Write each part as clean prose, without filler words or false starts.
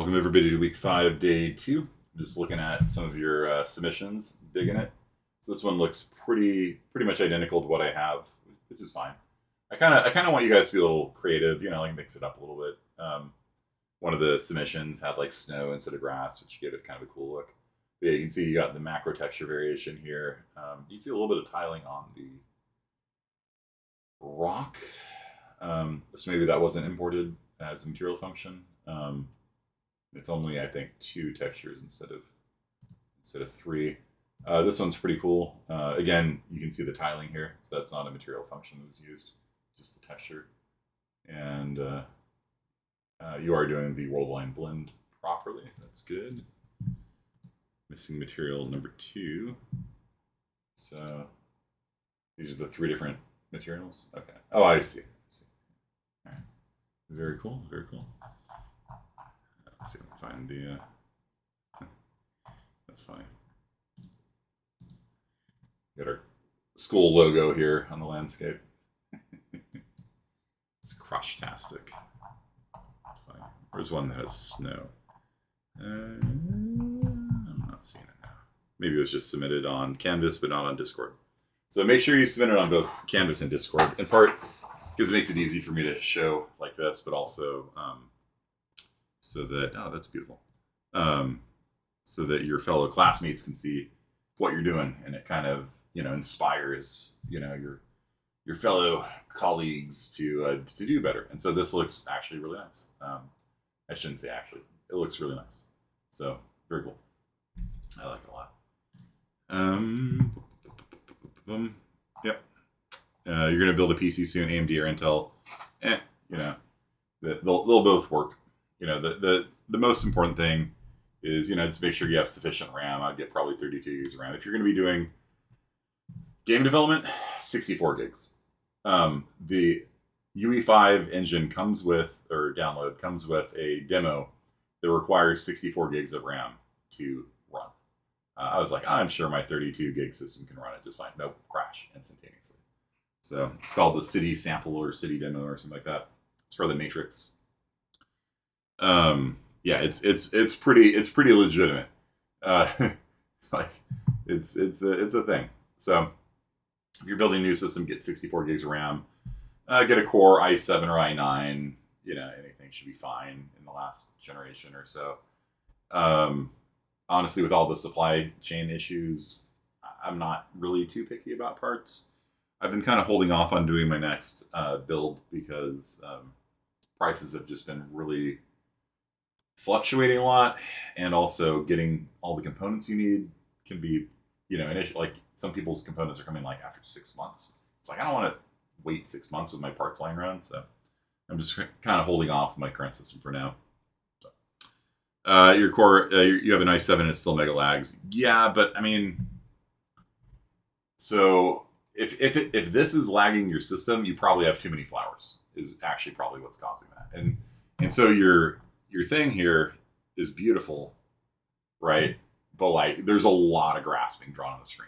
Welcome everybody to week 5, day 2. I'm just looking at some of your submissions, digging it. So this one looks pretty much identical to what I have, which is fine. I kind of want you guys to be a little creative, you know, like mix it up a little bit. One of the submissions had like snow instead of grass, which gave it kind of a cool look. But yeah, you can see you got the macro texture variation here. You can see a little bit of tiling on the rock. So maybe that wasn't imported as a material function. It's only, I think, 2 textures instead of 3. This one's pretty cool. Again, you can see the tiling here, so that's not a material function that was used, just the texture. And you are doing the world line blend properly. That's good. Missing material number 2. So these are the 3 different materials. Okay. Oh, I see. All right. Very cool. Very cool. Let's see if I can find the. That's funny. Got our school logo here on the landscape. It's crush-tastic. That's funny. Where's one that has snow? I'm not seeing it now. Maybe it was just submitted on Canvas, but not on Discord. So make sure you submit it on both Canvas and Discord. In part because it makes it easy for me to show like this, but also so that, oh, that's beautiful. So that your fellow classmates can see what you're doing, and it kind of, you know, inspires, you know, your fellow colleagues to do better. And so this looks actually really nice. I shouldn't say actually, it looks really nice. So very cool. I like it a lot. Yep. You're gonna build a PC soon, AMD or Intel. You know, they'll both work. You know, the most important thing is, you know, just make sure you have sufficient RAM. I'd get probably 32 gigs of RAM. If you're going to be doing game development, 64 gigs. The UE5 engine comes with, or download, comes with a demo that requires 64 gigs of RAM to run. I was like, I'm sure my 32 gig system can run it just fine. Nope, crash instantaneously. So it's called the City Sample or City Demo or something like that. It's for the Matrix. Yeah, it's pretty legitimate. Like it's a thing. So if you're building a new system, get 64 gigs of RAM. Get a Core i7 or i9. You know, anything should be fine in the last generation or so. Honestly, with all the supply chain issues, I'm not really too picky about parts. I've been kind of holding off on doing my next build because prices have just been really fluctuating a lot, and also getting all the components you need can be, you know, like some people's components are coming like after 6 months. It's like I don't want to wait 6 months with my parts lying around, so I'm just kind of holding off my current system for now. So, your core, you have an i7 and it still mega lags. Yeah, but I mean, so if this is lagging your system, you probably have too many flowers. Is actually probably what's causing that, and so your thing here is beautiful, right? But like, there's a lot of grass being drawn on the screen.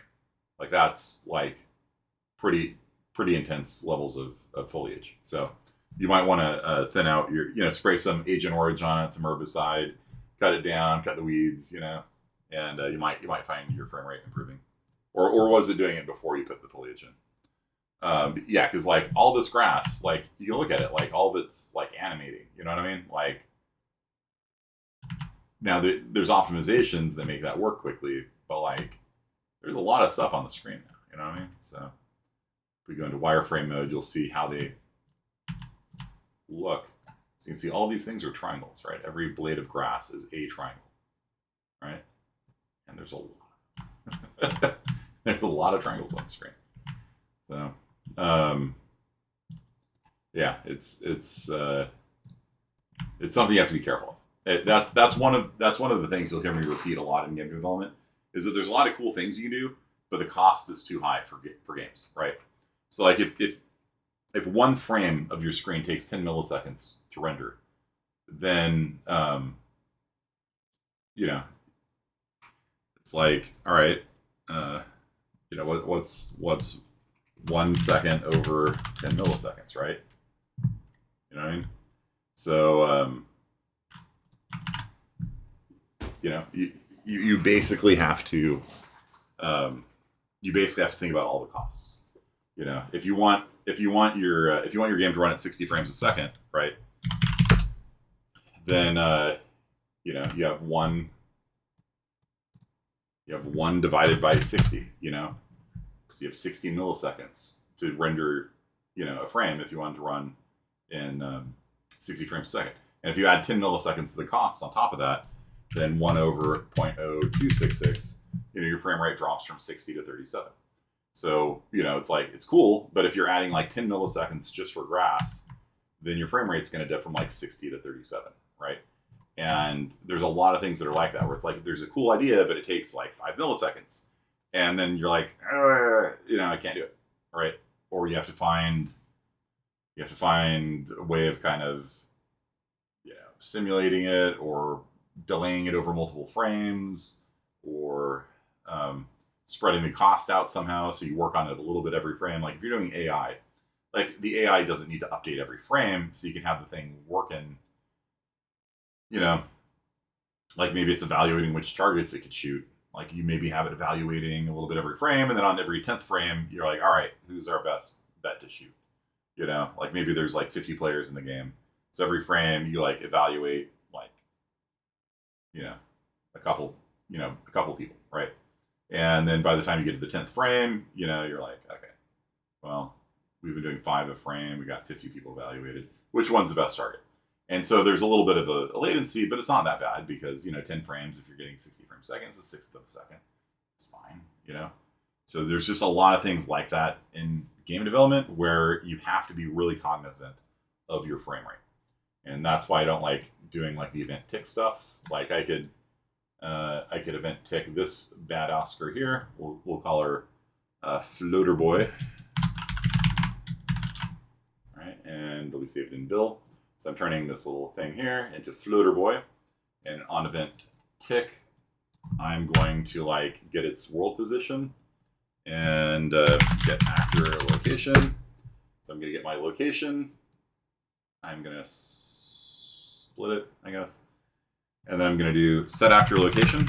Like that's like pretty intense levels of foliage. So you might want to thin out your, you know, spray some Agent Orange on it, some herbicide, cut it down, cut the weeds, you know, and you might find your frame rate improving. Or was it doing it before you put the foliage in? Yeah, because like all this grass, like you can look at it, like all of it's like animating. You know what I mean? Like now there's optimizations that make that work quickly, but like there's a lot of stuff on the screen now. You know what I mean? So if we go into wireframe mode, you'll see how they look. So you can see all these things are triangles, right? Every blade of grass is a triangle, right? And there's a lot. There's a lot of triangles on the screen. So, yeah, it's something you have to be careful of. That's one of the things you'll hear me repeat a lot in game development, is that there's a lot of cool things you can do, but the cost is too high for games, right? So like if one frame of your screen takes 10 milliseconds to render, then you know, it's like, all right, you know, what's 1 second over 10 milliseconds, right? You know what I mean? So You know, you basically have to think about all the costs. You know, if you want your game to run at 60 frames a second, right? Then you know, you have one divided by 60. You know, so you have 60 milliseconds to render, you know, a frame if you want to run in 60 frames a second. And if you add 10 milliseconds to the cost on top of that, then 1 over 0.0266, you know, your frame rate drops from 60 to 37. So, you know, it's like, it's cool, but if you're adding like 10 milliseconds just for grass, then your frame rate's going to dip from like 60 to 37, right? And there's a lot of things that are like that, where it's like, there's a cool idea, but it takes like 5 milliseconds. And then you're like, you know, I can't do it, right? Or you have to find a way of kind of, you know, simulating it or delaying it over multiple frames, or spreading the cost out somehow so you work on it a little bit every frame. Like if you're doing AI, like the AI doesn't need to update every frame, so you can have the thing working, you know, like maybe it's evaluating which targets it could shoot. Like you maybe have it evaluating a little bit every frame, and then on every 10th frame, you're like, all right, who's our best bet to shoot? You know, like maybe there's like 50 players in the game. So every frame you like evaluate like, you know, a couple people, right? And then by the time you get to the 10th frame, you know, you're like, okay, well, we've been doing 5 a frame. We got 50 people evaluated. Which one's the best target? And so there's a little bit of a latency, but it's not that bad because, you know, 10 frames, if you're getting 60 frames a second, it's a sixth of a second. It's fine, you know? So there's just a lot of things like that in game development where you have to be really cognizant of your frame rate. And that's why I don't like doing like the event tick stuff. Like I could event tick this bad Oscar here. We'll call her Floater Boy. All right, and it'll be saved in Bill. So I'm turning this little thing here into Floater Boy, and on event tick, I'm going to like get its world position and get actor location. So I'm going to get my location. I'm going to split it, I guess. And then I'm going to do set actor location.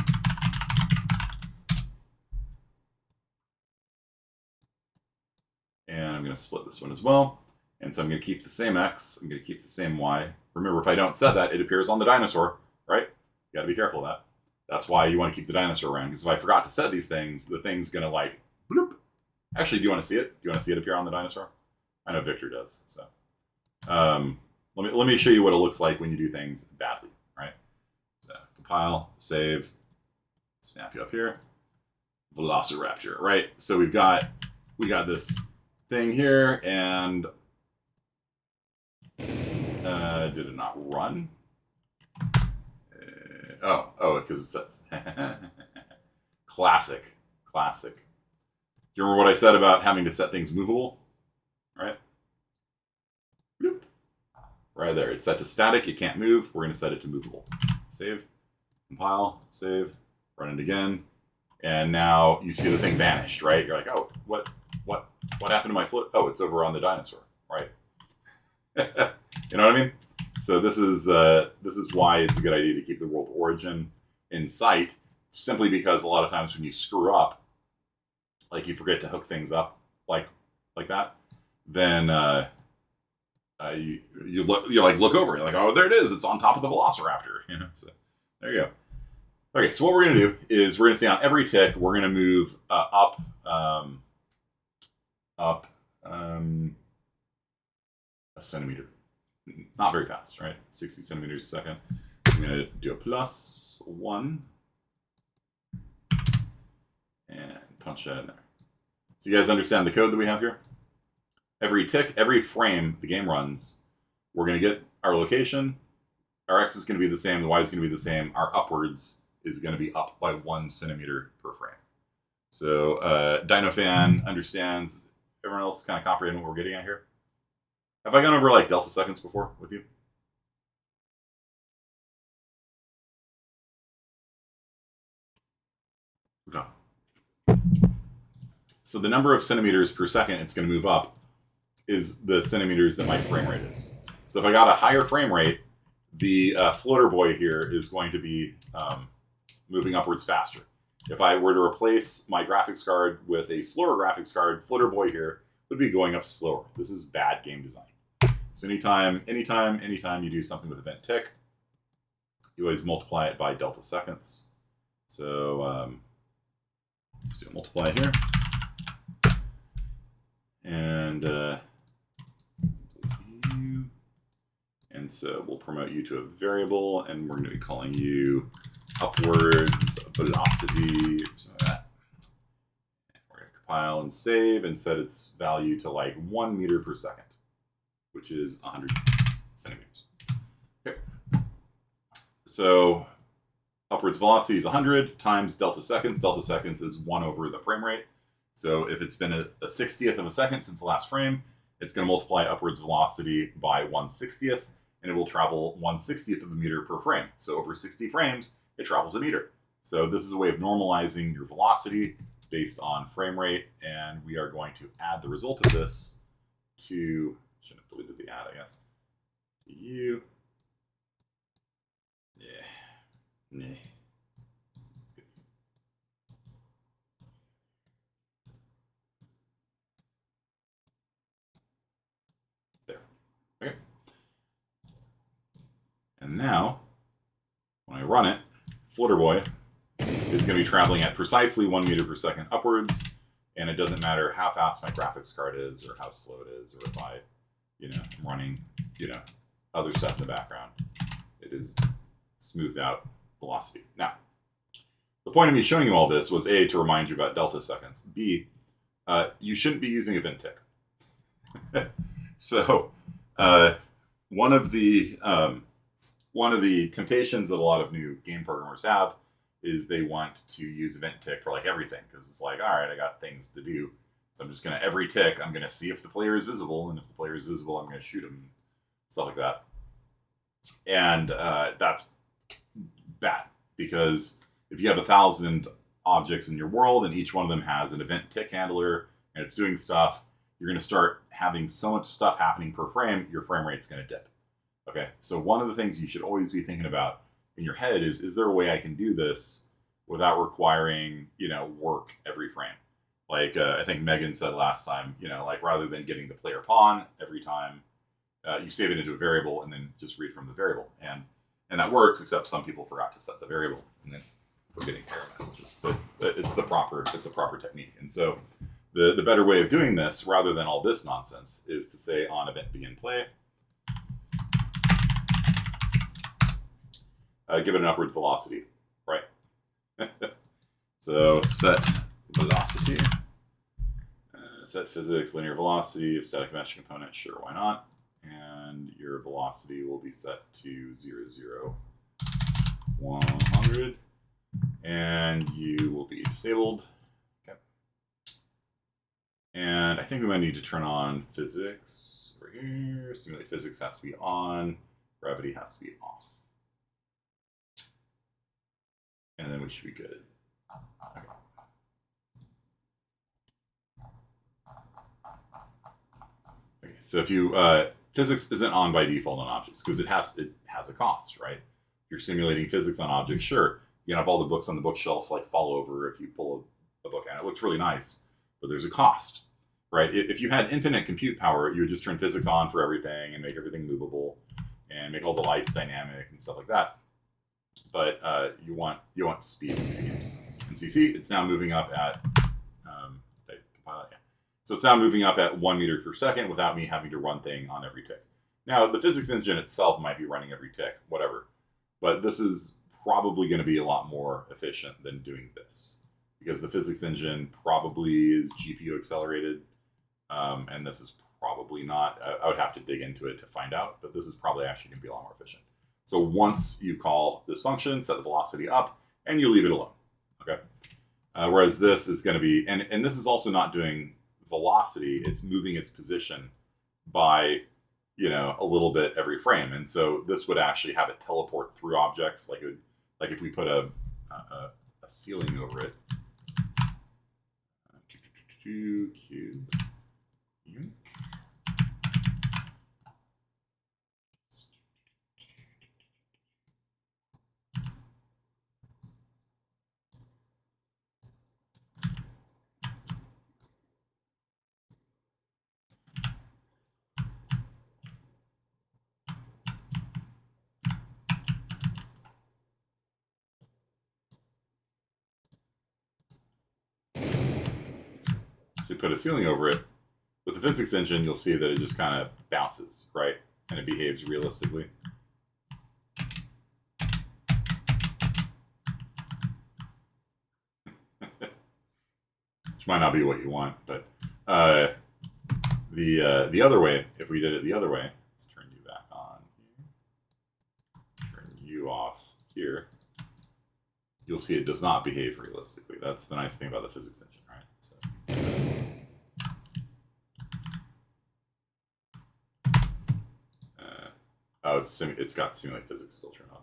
And I'm going to split this one as well. And so I'm going to keep the same X. I'm going to keep the same Y. Remember, if I don't set that, it appears on the dinosaur, right? You got to be careful of that. That's why you want to keep the dinosaur around. Because if I forgot to set these things, the thing's going to like, bloop. Actually, do you want to see it? Do you want to see it appear on the dinosaur? I know Victor does. So let me show you what it looks like when you do things badly, right? So compile, save, snap you up here. Velociraptor, right? So we got this thing here, and did it not run? Because it sets. Classic. Do you remember what I said about having to set things movable? Right? Bloop. Right there. It's set to static. It can't move. We're going to set it to movable. Save. Compile. Save. Run it again. And now you see the thing vanished, right? You're like, oh, what happened to my float? Oh, it's over on the dinosaur, right? You know what I mean? So this is why it's a good idea to keep the world origin in sight, simply because a lot of times when you screw up, like you forget to hook things up like that, then you look over, you're like, oh, there it is, it's on top of the Velociraptor, you know. So there you go. Okay, so what we're gonna do is we're gonna see on every tick, we're gonna move up a centimeter. Not very fast, right? 60 centimeters a second. I'm going to do a +1 and punch that in there. So you guys understand the code that we have here? Every tick, every frame the game runs, we're going to get our location. Our X is going to be the same. The Y is going to be the same. Our upwards is going to be up by 1 centimeter per frame. So DinoFan understands. Everyone else kind of comprehend what we're getting at here? Have I gone over like delta seconds before with you? Okay. So the number of centimeters per second it's going to move up is the centimeters that my frame rate is. So if I got a higher frame rate, the floater boy here is going to be moving upwards faster. If I were to replace my graphics card with a slower graphics card, Flitter Boy here would be going up slower. This is bad game design. So anytime you do something with event tick, you always multiply it by delta seconds. So let's do a multiply here. And so we'll promote you to a variable, and we're going to be calling you upwards velocity, or something like that. And we're going to compile and save and set its value to like 1 meter per second, which is 100 centimeters. Okay. So upwards velocity is 100 times delta seconds. Delta seconds is 1 over the frame rate. So if it's been a 60th of a second since the last frame, it's going to multiply upwards velocity by 1/60th, and it will travel 1/60th of a meter per frame. So over 60 frames, it travels a meter. So this is a way of normalizing your velocity based on frame rate, and we are going to add the result of this to, shouldn't have deleted the add, I guess. You. Yeah. There. Okay. And now, when I run it, Flitter Boy is going to be traveling at precisely 1 meter per second upwards, and it doesn't matter how fast my graphics card is, or how slow it is, or if I, I'm running, other stuff in the background. It is smoothed out velocity. Now, the point of me showing you all this was A, to remind you about delta seconds. B, you shouldn't be using event tick. So, one of the temptations that a lot of new game programmers have is they want to use event tick for like everything, because it's like, all right, I got things to do, so I'm just gonna every tick I'm gonna see if the player is visible, and if the player is visible, I'm gonna shoot him, stuff like that. And that's bad, because if you have 1,000 objects in your world and each one of them has an event tick handler and it's doing stuff, you're going to start having so much stuff happening per frame, your frame rate's going to dip. Okay, so one of the things you should always be thinking about in your head is there a way I can do this without requiring, work every frame? Like I think Megan said last time, like rather than getting the player pawn every time, you save it into a variable and then just read from the variable. And that works, except some people forgot to set the variable, and then we're getting error messages. But it's a proper technique. And so the better way of doing this, rather than all this nonsense, is to say on event begin play, give it an upward velocity, right? So set velocity, set physics, linear velocity of static mesh component, sure, why not? And your velocity will be set to 0, 0, 100, and you will be disabled. Okay. And I think we might need to turn on physics over here. Simulate physics has to be on, gravity has to be off. And then we should be good. Okay. Okay, so if you physics isn't on by default on objects because it has a cost, right? If you're simulating physics on objects, sure, you can have all the books on the bookshelf like fall over if you pull a book out. It looks really nice, but there's a cost, right? If you had infinite compute power, you would just turn physics on for everything and make everything movable and make all the lights dynamic and stuff like that. But you want speed in the games. And so you see, it's now moving up at So it's now moving up at 1 meter per second without me having to run thing on every tick. Now, the physics engine itself might be running every tick, whatever. But this is probably going to be a lot more efficient than doing this, because the physics engine probably is GPU accelerated, and this is probably not. I would have to dig into it to find out, but this is probably actually going to be a lot more efficient. So once you call this function, set the velocity up, and you leave it alone. Okay. Whereas this is going to be, and this is also not doing velocity, it's moving its position by, a little bit every frame. And so this would actually have it teleport through objects, like if we put a ceiling over it. Cube. put a ceiling over it. With the physics engine, you'll see that it just kind of bounces, right? And it behaves realistically. Which might not be what you want, but the other way, if we did it the other way, let's turn you back on here, turn you off here, you'll see it does not behave realistically. That's the nice thing about the physics engine, right? So, oh, it's got simulate physics still turned on.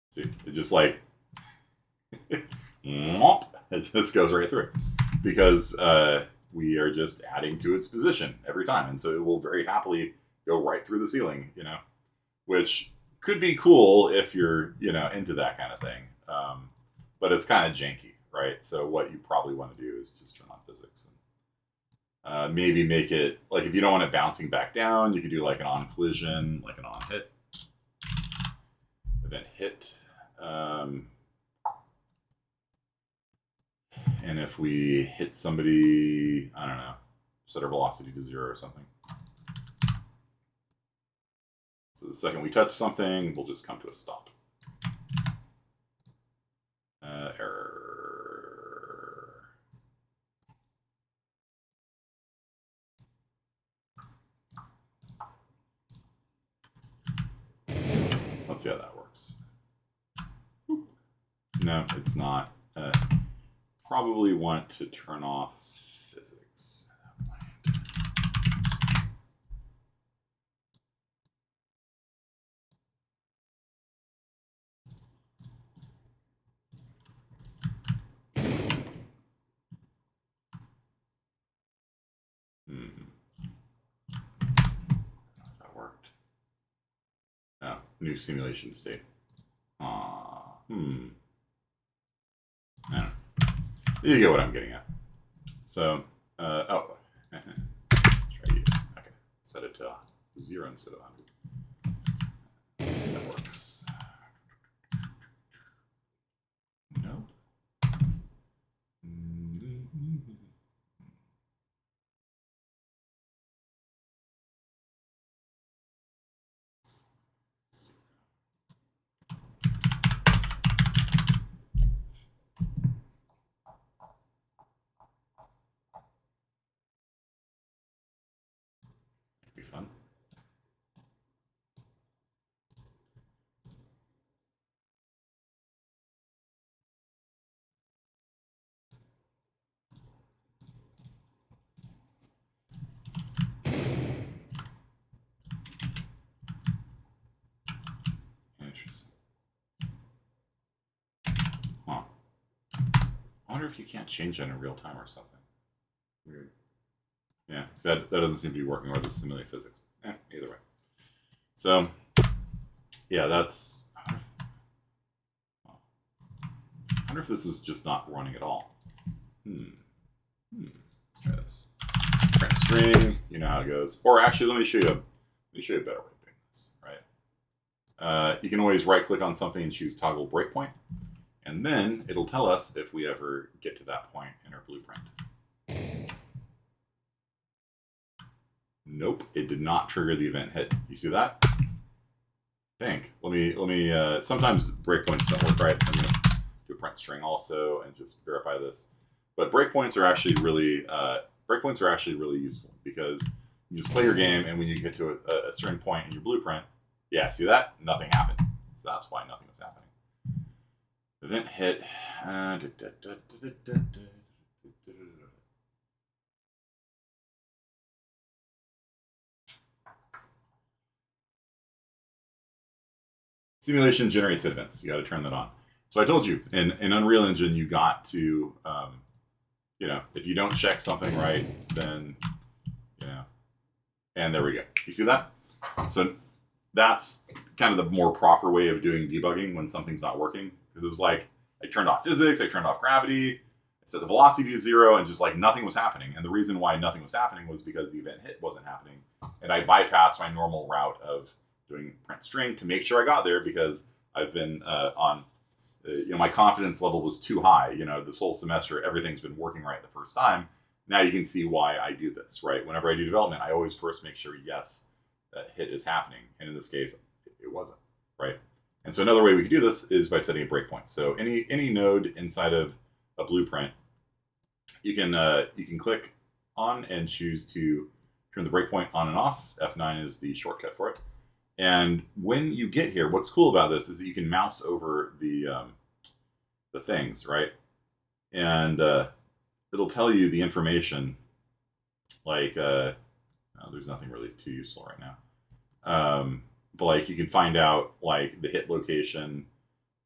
See, it just like it just goes right through because we are just adding to its position every time, and so it will very happily go right through the ceiling, you know, which could be cool if you're, you know, into that kind of thing. But it's kind of janky, right? So what you probably want to do is just turn on physics and maybe make it like, if you don't want it bouncing back down, you could do like an on collision, like an on hit, event hit. And if we hit somebody, I don't know, set our velocity to 0 or something. So the second we touch something, we'll just come to a stop. Error. Let's see how that works. No, it's not. Probably want to turn off physics. That worked. Oh, new simulation state. I don't know. You get what I'm getting at. So, oh, try you. Okay, set it to 0 instead of 100. Let's see if that works. Nope. Be fun. Interesting. Huh. I wonder if you can't change that in real time or something. Weird. Yeah, that doesn't seem to be working with the simulate physics. Either way. So, yeah, that's. I wonder if this is just not running at all. Let's try this. Print string. You know how it goes. Or actually, let me show you a better way of doing this. Right. You can always right-click on something and choose toggle breakpoint, and then it'll tell us if we ever get to that point in our blueprint. Nope, it did not trigger the event hit. You see that? Think. Let me. Sometimes breakpoints don't work right, so I'm gonna do a print string also and just verify this. But breakpoints are actually really useful because you just play your game, and when you get to a certain point in your blueprint, yeah, see that? Nothing happened. So that's why nothing was happening. Event hit. Simulation generates events. You got to turn that on. So I told you, in Unreal Engine, you got to, you know, if you don't check something right, then, you know, and there we go. You see that? So that's kind of the more proper way of doing debugging when something's not working. Because it was like, I turned off physics, I turned off gravity, I set the velocity to 0, and just like nothing was happening. And the reason why nothing was happening was because the event hit wasn't happening. And I bypassed my normal route of doing print string to make sure I got there, because I've been my confidence level was too high. This whole semester, everything's been working right the first time. Now you can see why I do this, right? Whenever I do development, I always first make sure, yes, that hit is happening. And in this case, it wasn't, right? And so another way we could do this is by setting a breakpoint. So any node inside of a blueprint, you can click on and choose to turn the breakpoint on and off. F9 is the shortcut for it. And when you get here, what's cool about this is that you can mouse over the things, right? And it'll tell you the information, like there's nothing really too useful right now. But like you can find out like the hit location,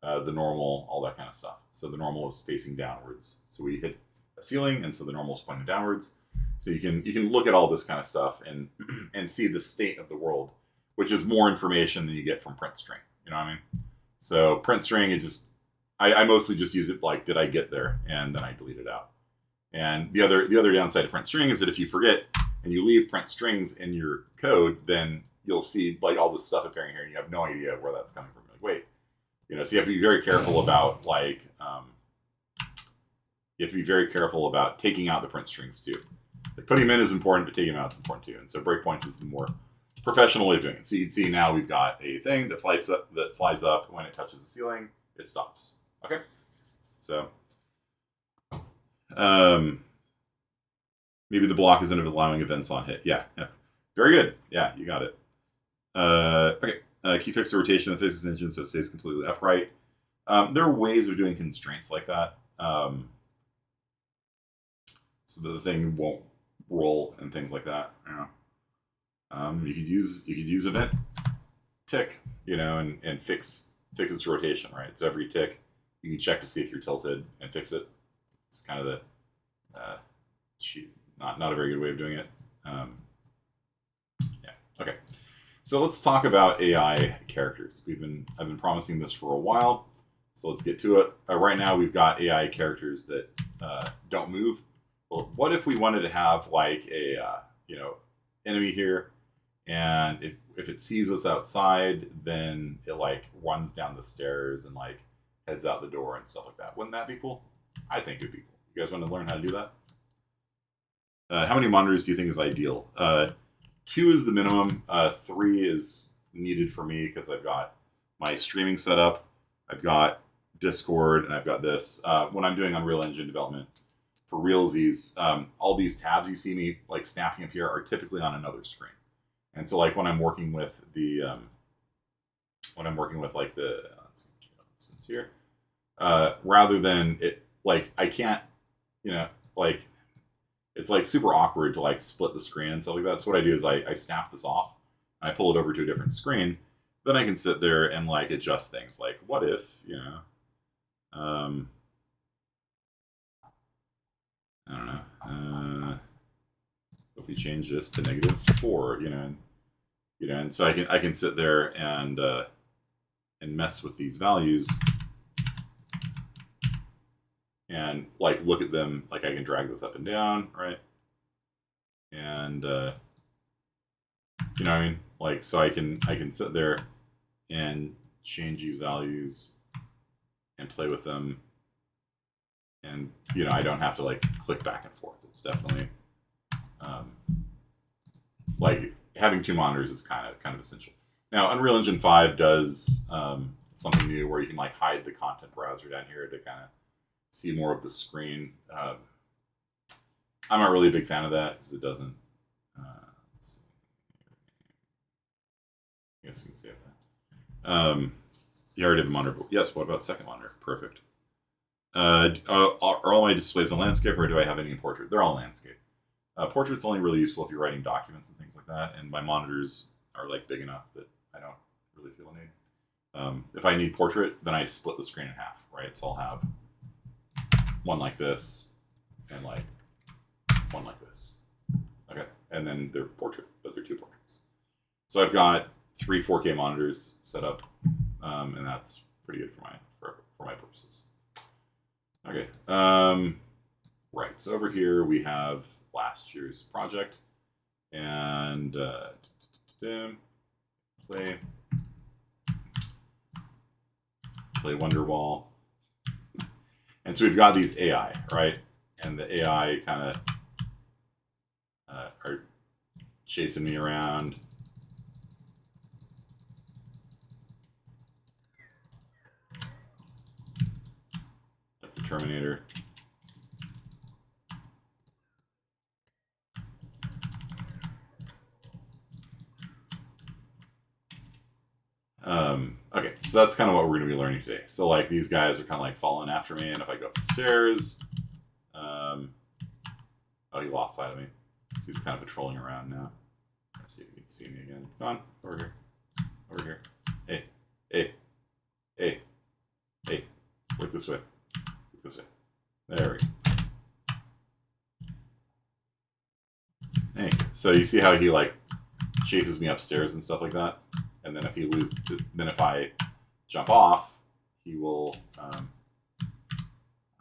the normal, all that kind of stuff. So the normal is facing downwards. So we hit a ceiling, and so the normal is pointing downwards. So you can look at all this kind of stuff and see the state of the world, which is more information than you get from print string. You know what I mean? So print string, I mostly just use it like, did I get there? And then I delete it out. And the other downside of print string is that if you forget and you leave print strings in your code, then you'll see like all this stuff appearing here, and you have no idea where that's coming from. Like, wait, so you have to be very careful about like you have to be very careful about taking out the print strings too. Like putting them in is important, but taking them out is important too. And so breakpoints is the more professional way of doing it. So you can see now we've got a thing that flies up when it touches the ceiling, it stops. Okay, so maybe the block isn't allowing events on hit. Yeah, very good. Yeah, you got it. Okay, key fix the rotation of the physics engine so it stays completely upright. There are ways of doing constraints like that, so that the thing won't roll and things like that. You could use event tick, and fix its rotation, right? So every tick, you can check to see if you're tilted and fix it. It's kind of the not a very good way of doing it. Yeah. Okay. So let's talk about AI characters. I've been promising this for a while, so let's get to it. Right now we've got AI characters that don't move. Well, what if we wanted to have like a enemy here, and if it sees us outside, then it like runs down the stairs and like heads out the door and stuff like that. Wouldn't that be cool? I think it'd be cool. You guys want to learn how to do that? How many monitors do you think is ideal? 2 is the minimum. 3 is needed for me because I've got my streaming set up, I've got Discord, and I've got this. When I'm doing Unreal Engine development for realsies, all these tabs you see me like snapping up here are typically on another screen. And so like when I'm working with the instance here, rather than it like I can't, like it's like super awkward to like split the screen and stuff like that. So what I do is I snap this off and I pull it over to a different screen. Then I can sit there and like adjust things. Like what if, I don't know, if we change this to -4, and so I can sit there and mess with these values and like look at them. Like I can drag this up and down, right? And what I mean? Like so I can sit there and change these values and play with them, and I don't have to like click back and forth. It's definitely like having 2 monitors is kind of essential. Now Unreal Engine 5 does something new where you can like hide the content browser down here to kind of see more of the screen. I'm not really a big fan of that because it doesn't. I guess you can see that. You already have a monitor. Yes. What about second monitor? Perfect. Are all my displays on landscape, or do I have any in portrait? They're all landscape. Portrait's only really useful if you're writing documents and things like that, and my monitors are like big enough that I don't really feel a need. If I need portrait, then I split the screen in half, right? So I'll have one like this and like one like this. Okay, and then they're portrait, but they're 2 portraits. So I've got 3 4K monitors set up, and that's pretty good for my purposes. Okay. Right. So over here we have last year's project, and play Wonderwall. And so we've got these AI, right? And the AI kind of are chasing me around. Like the Terminator. Okay, so that's kind of what we're going to be learning today. So like these guys are kind of like following after me, and if I go up the stairs, oh, he lost sight of me. So he's kind of patrolling around now. Let's see if he can see me again. Come on, over here. Over here. Hey, hey, hey, hey. Look this way. Look this way. There we go. Hey, so you see how he like chases me upstairs and stuff like that? And then if he loses, then if I jump off, he will, I don't know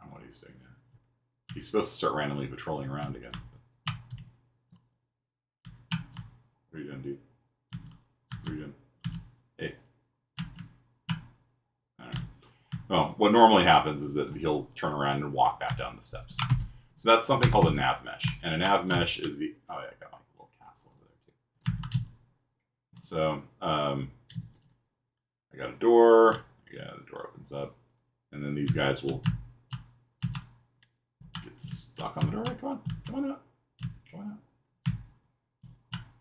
what he's doing now. He's supposed to start randomly patrolling around again. What are you doing, dude? What are you doing? Hey. All right. Well, what normally happens is that he'll turn around and walk back down the steps. So that's something called a nav mesh. And a nav mesh is the, oh yeah, I got my little castle over there too. So, I got a door. Yeah, the door opens up. And then these guys will get stuck on the door. Come on. Come on out. Come on out.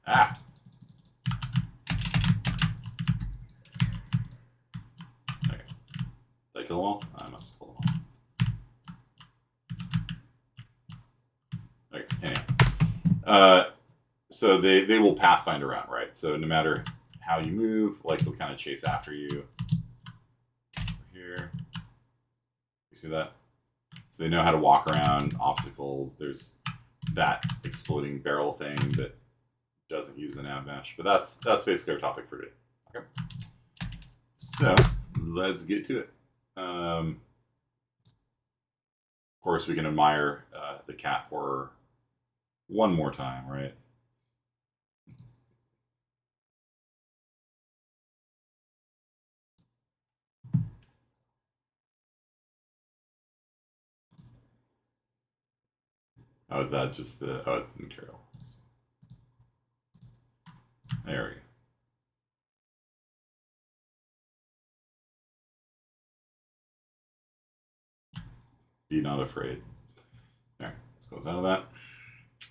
Ah! Okay. Did I kill them all? I must have killed them all. Okay, anyway. So they will pathfind around, right? So no matter how you move, like they'll kind of chase after you. Over here. You see that? So they know how to walk around obstacles. There's that exploding barrel thing that doesn't use the nav mesh. But that's basically our topic for today. Okay. So let's get to it. Of course, we can admire the cat horror one more time, right? Oh, is that just the... Oh, it's the material. There we go. Be not afraid. There, let's close out of that.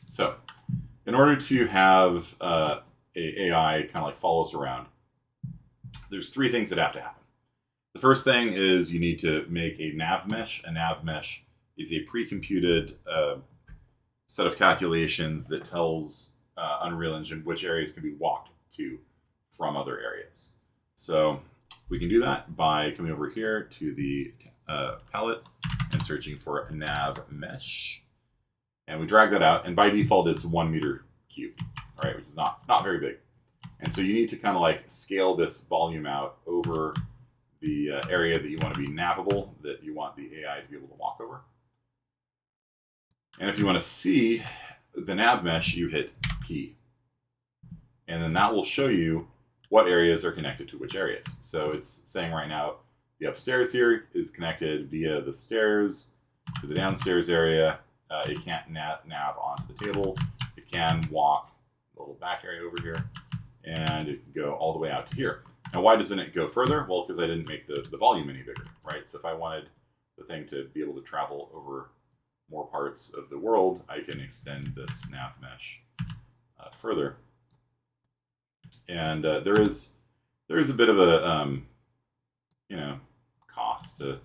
So, in order to have a AI kind of like follow us around, there's three things that have to happen. The first thing is you need to make a nav mesh. A nav mesh is a pre-computed set of calculations that tells Unreal Engine which areas can be walked to from other areas. So we can do that by coming over here to the palette and searching for a nav mesh. And we drag that out, and by default it's 1 meter cubed, all right, which is not very big. And so you need to kind of like scale this volume out over the area that you want to be navigable, that you want the AI to be able to walk over. And if you want to see the nav mesh, you hit P. And then that will show you what areas are connected to which areas. So it's saying right now, the upstairs here is connected via the stairs to the downstairs area. It can't nav onto the table. It can walk a little back area over here, and it can go all the way out to here. Now, why doesn't it go further? Well, because I didn't make the volume any bigger, right? So if I wanted the thing to be able to travel over more parts of the world, I can extend this nav mesh further. And there is a bit of a cost to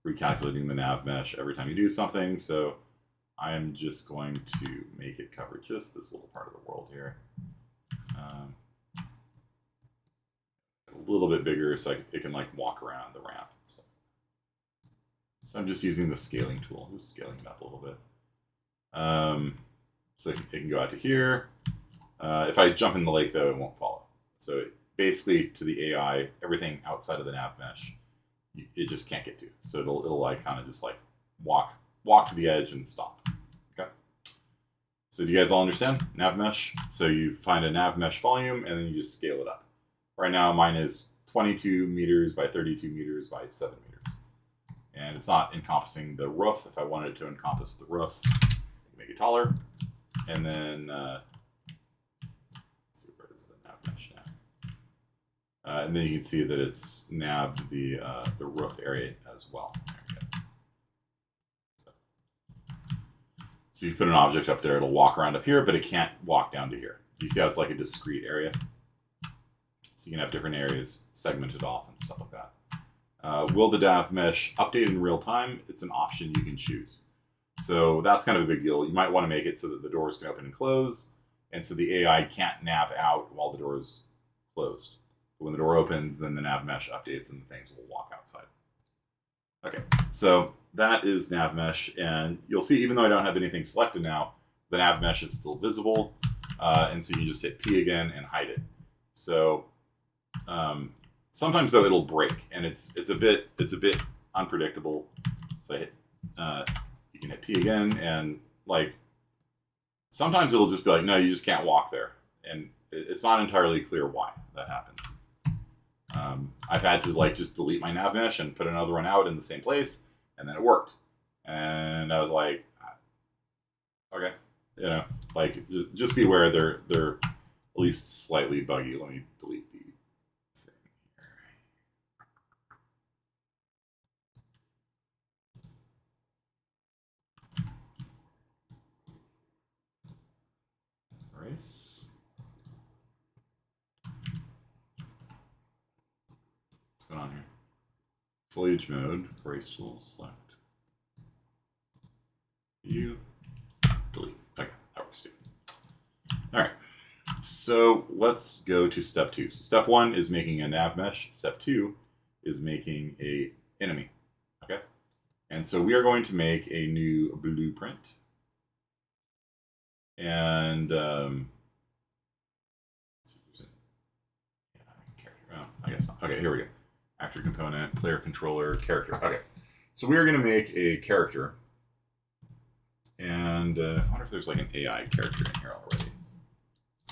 recalculating the nav mesh every time you do something. So I'm just going to make it cover just this little part of the world here. A little bit bigger so it can like walk around the ramp and stuff. So I'm just using the scaling tool, just scaling it up a little bit. So it can go out to here. If I jump in the lake though, it won't follow. So basically to the AI, everything outside of the nav mesh, it just can't get to. So it'll like kind of just like walk to the edge and stop. Okay. So do you guys all understand nav mesh? So you find a nav mesh volume and then you just scale it up. Right now, mine is 22 meters by 32 meters by 7 meters. And it's not encompassing the roof. If I wanted to encompass the roof, make it taller. And then, let's see, where is the nav mesh now? And then you can see that it's nabbed the roof area as well. There we go. So you put an object up there, it'll walk around up here, but it can't walk down to here. Do you see how it's like a discrete area? So you can have different areas segmented off and stuff like that. Will the nav mesh update in real time? It's an option you can choose. So that's kind of a big deal. You might want to make it so that the doors can open and close, and so the AI can't nav out while the door is closed. But when the door opens, then the nav mesh updates and the things will walk outside. Okay, so that is nav mesh, and you'll see even though I don't have anything selected now, the nav mesh is still visible, and so you just hit P again and hide it. So sometimes though it'll break, and it's a bit unpredictable. So I hit you can hit P again, and like sometimes it'll just be like, no, you just can't walk there, and it's not entirely clear why that happens. I've had to like just delete my nav mesh and put another one out in the same place, and then it worked. And I was like, okay, you know, like just be aware they're at least slightly buggy. Let me delete the thing here. Erase. What's going on here? Foliage mode, erase tool, select. You delete. Okay, that works too. All right. So let's go to step 2. So step 1 is making a nav mesh. Step 2 is making a enemy. Okay. And so we are going to make a new blueprint. And I guess not. Okay, here we go. Actor component, player controller, character. Okay. So we are going to make a character. And I wonder if there's like an AI character in here already.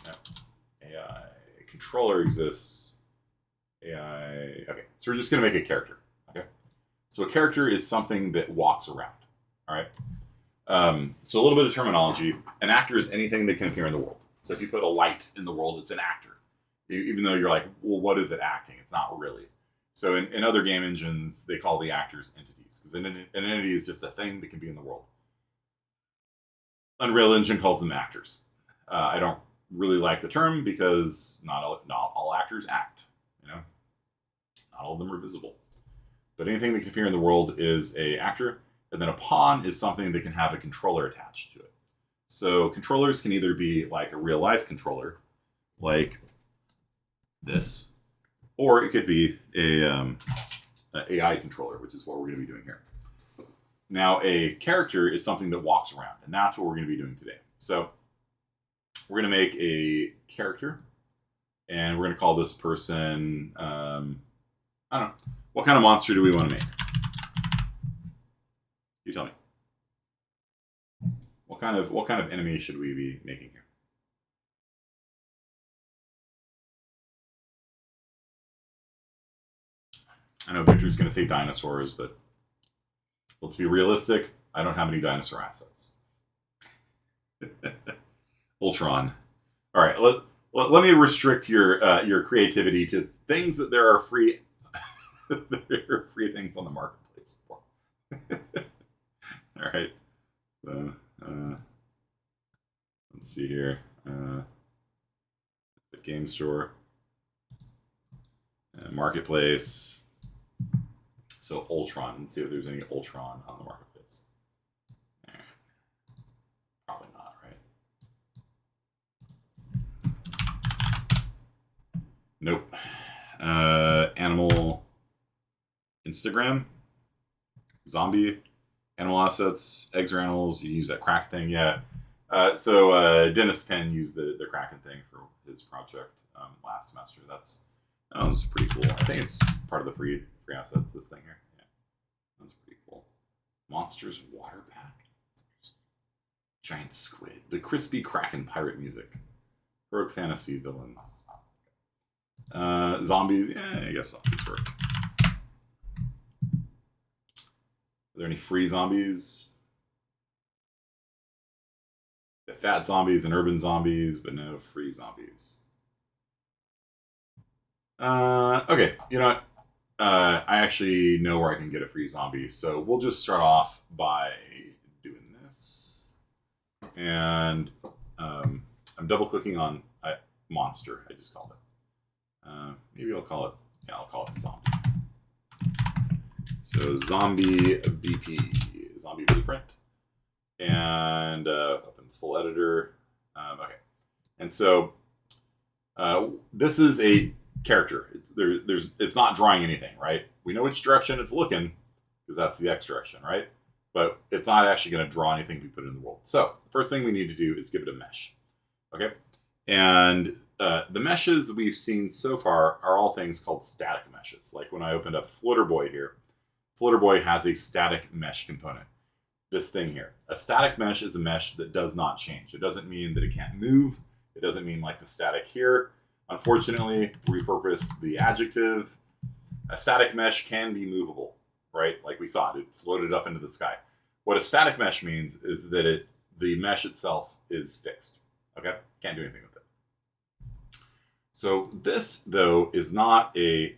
No. AI controller exists. AI. Okay. So we're just going to make a character. Okay. So a character is something that walks around. All right. So a little bit of terminology. An actor is anything that can appear in the world. So if you put a light in the world, it's an actor. Even though you're like, well, what is it acting? It's not really. So in other game engines, they call the actors entities, because an entity is just a thing that can be in the world. Unreal Engine calls them actors. I don't really like the term because not all actors act. You know, not all of them are visible. But anything that can appear in the world is a actor, and then a pawn is something that can have a controller attached to it. So controllers can either be like a real life controller, like this, or it could be an AI controller, which is what we're going to be doing here. Now, a character is something that walks around, and that's what we're going to be doing today. So we're going to make a character, and we're going to call this person, I don't know, what kind of monster do we want to make? You tell me. What kind of enemy should we be making here? I know Victor's going to say dinosaurs, but let's be realistic. I don't have any dinosaur assets. Ultron. All right, let me restrict your creativity to things that there are free there are free things on the marketplace for. All right. So let's see here. The game store, marketplace. So Ultron. Let's see if there's any Ultron on the marketplace. Probably not, right? Nope. Animal Instagram. Zombie. Animal assets. Eggs or animals. You use that Kraken thing. Yeah. So Dennis Penn used the Kraken thing for his project last semester. That was pretty cool. I think it's part of the free assets, this thing here. Yeah. That's pretty cool. Monsters Water Pack. Giant squid. The crispy Kraken pirate music. Heroic fantasy villains. Zombies, yeah, I guess zombies work. Are there any free zombies? The fat zombies and urban zombies, but no free zombies. Okay, you know what? I actually know where I can get a free zombie, so we'll just start off by doing this. And I'm double clicking on monster, I just called it. Maybe I'll call it, yeah, I'll call it zombie. So zombie BP, zombie blueprint. And open full editor. Okay. And so this is a character. It's not drawing anything, right? We know which direction it's looking because that's the X direction, right? But it's not actually going to draw anything we put in the world. So the first thing we need to do is give it a mesh. Okay. And the meshes that we've seen so far are all things called static meshes. Like when I opened up Flutterboy here, Flutterboy has a static mesh component. This thing here. A static mesh is a mesh that does not change. It doesn't mean that it can't move. It doesn't mean like the static here. Unfortunately, repurposed the adjective. A static mesh can be movable, right? Like we saw, it floated up into the sky. What a static mesh means is that the mesh itself is fixed. Okay? Can't do anything with it. So this though is not a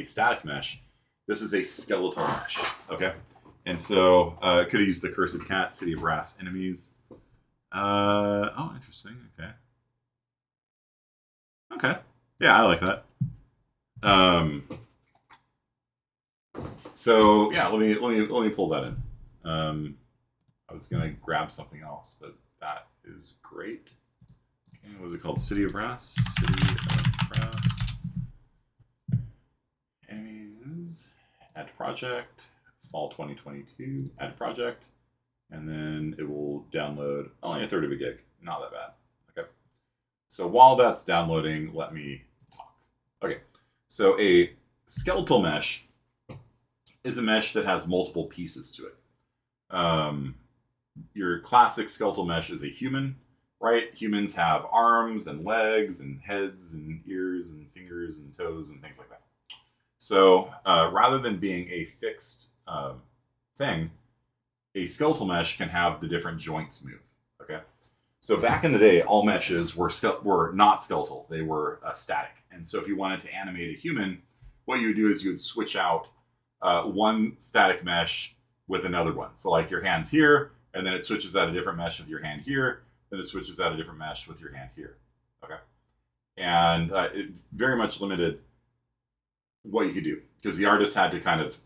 static mesh. This is a skeletal mesh. Okay? And so I could have used the Cursed Cat, City of Brass enemies. Oh, interesting. Okay. Okay. Yeah, I like that. So yeah, let me pull that in. I was gonna grab something else, but that is great. Okay, what was it called? City of Brass. City of Brass. Enemies. Add project. Fall 2022. Add project. And then it will download only a third of a gig. Not that bad. Okay. So while that's downloading, let me talk. Okay. So a skeletal mesh is a mesh that has multiple pieces to it. Your classic skeletal mesh is a human, right? Humans have arms and legs and heads and ears and fingers and toes and things like that. So rather than being a fixed thing, a skeletal mesh can have the different joints move. Okay, so back in the day, all meshes were not skeletal; they were static. And so, if you wanted to animate a human, what you would do is you would switch out one static mesh with another one. So, like your hand's here, and then it switches out a different mesh with your hand here. Then it switches out a different mesh with your hand here. Okay, and it very much limited what you could do because the artist had to kind of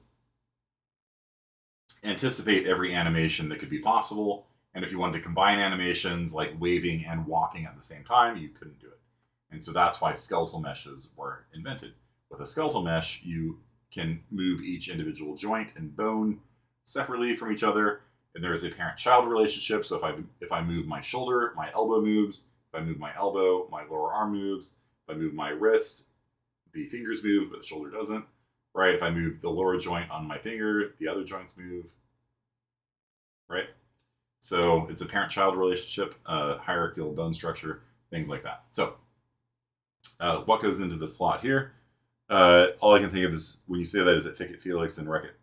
anticipate every animation that could be possible. And if you wanted to combine animations like waving and walking at the same time, you couldn't do it. And so that's why skeletal meshes were invented. With a skeletal mesh, you can move each individual joint and bone separately from each other. And there is a parent-child relationship. So if I move my shoulder, my elbow moves. If I move my elbow, my lower arm moves. If I move my wrist, the fingers move, but the shoulder doesn't. Right? If I move the lower joint on my finger, the other joints move. Right? So it's a parent-child relationship, hierarchical bone structure, things like that. So what goes into the slot here? All I can think of is when you say that is it Ficket Felix and Wreck It.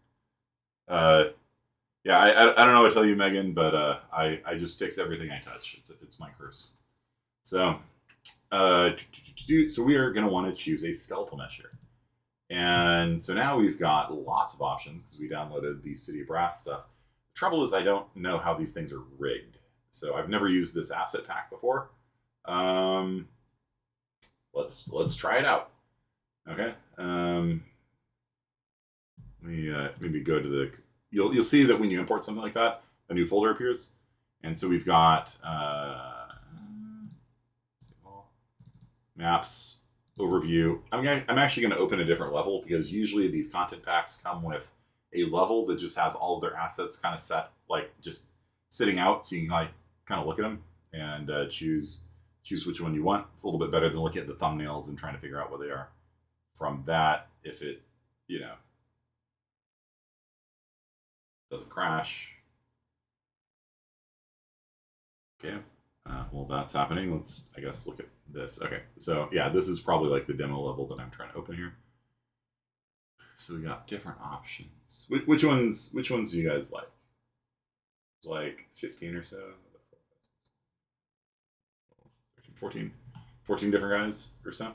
Yeah, I don't know what to tell you, Megan, but I just fix everything I touch. It's my curse. So so we are going to want to choose a skeletal mesh here. And so now we've got lots of options because we downloaded the City of Brass stuff. The trouble is I don't know how these things are rigged. So I've never used this asset pack before. Let's try it out. Okay. Let me maybe go to the. You'll see that when you import something like that, a new folder appears, and so we've got maps overview. I'm actually going to open a different level because usually these content packs come with a level that just has all of their assets kind of set, like just sitting out, so you can like kind of look at them and choose which one you want. It's a little bit better than looking at the thumbnails and trying to figure out what they are. From that, if it doesn't crash. Okay. While that's happening, let's, I guess, look at this. Okay, so yeah, this is probably like the demo level that I'm trying to open here. So we got different options. Which ones do you guys like? Like 15 or so? 14 different guys or so?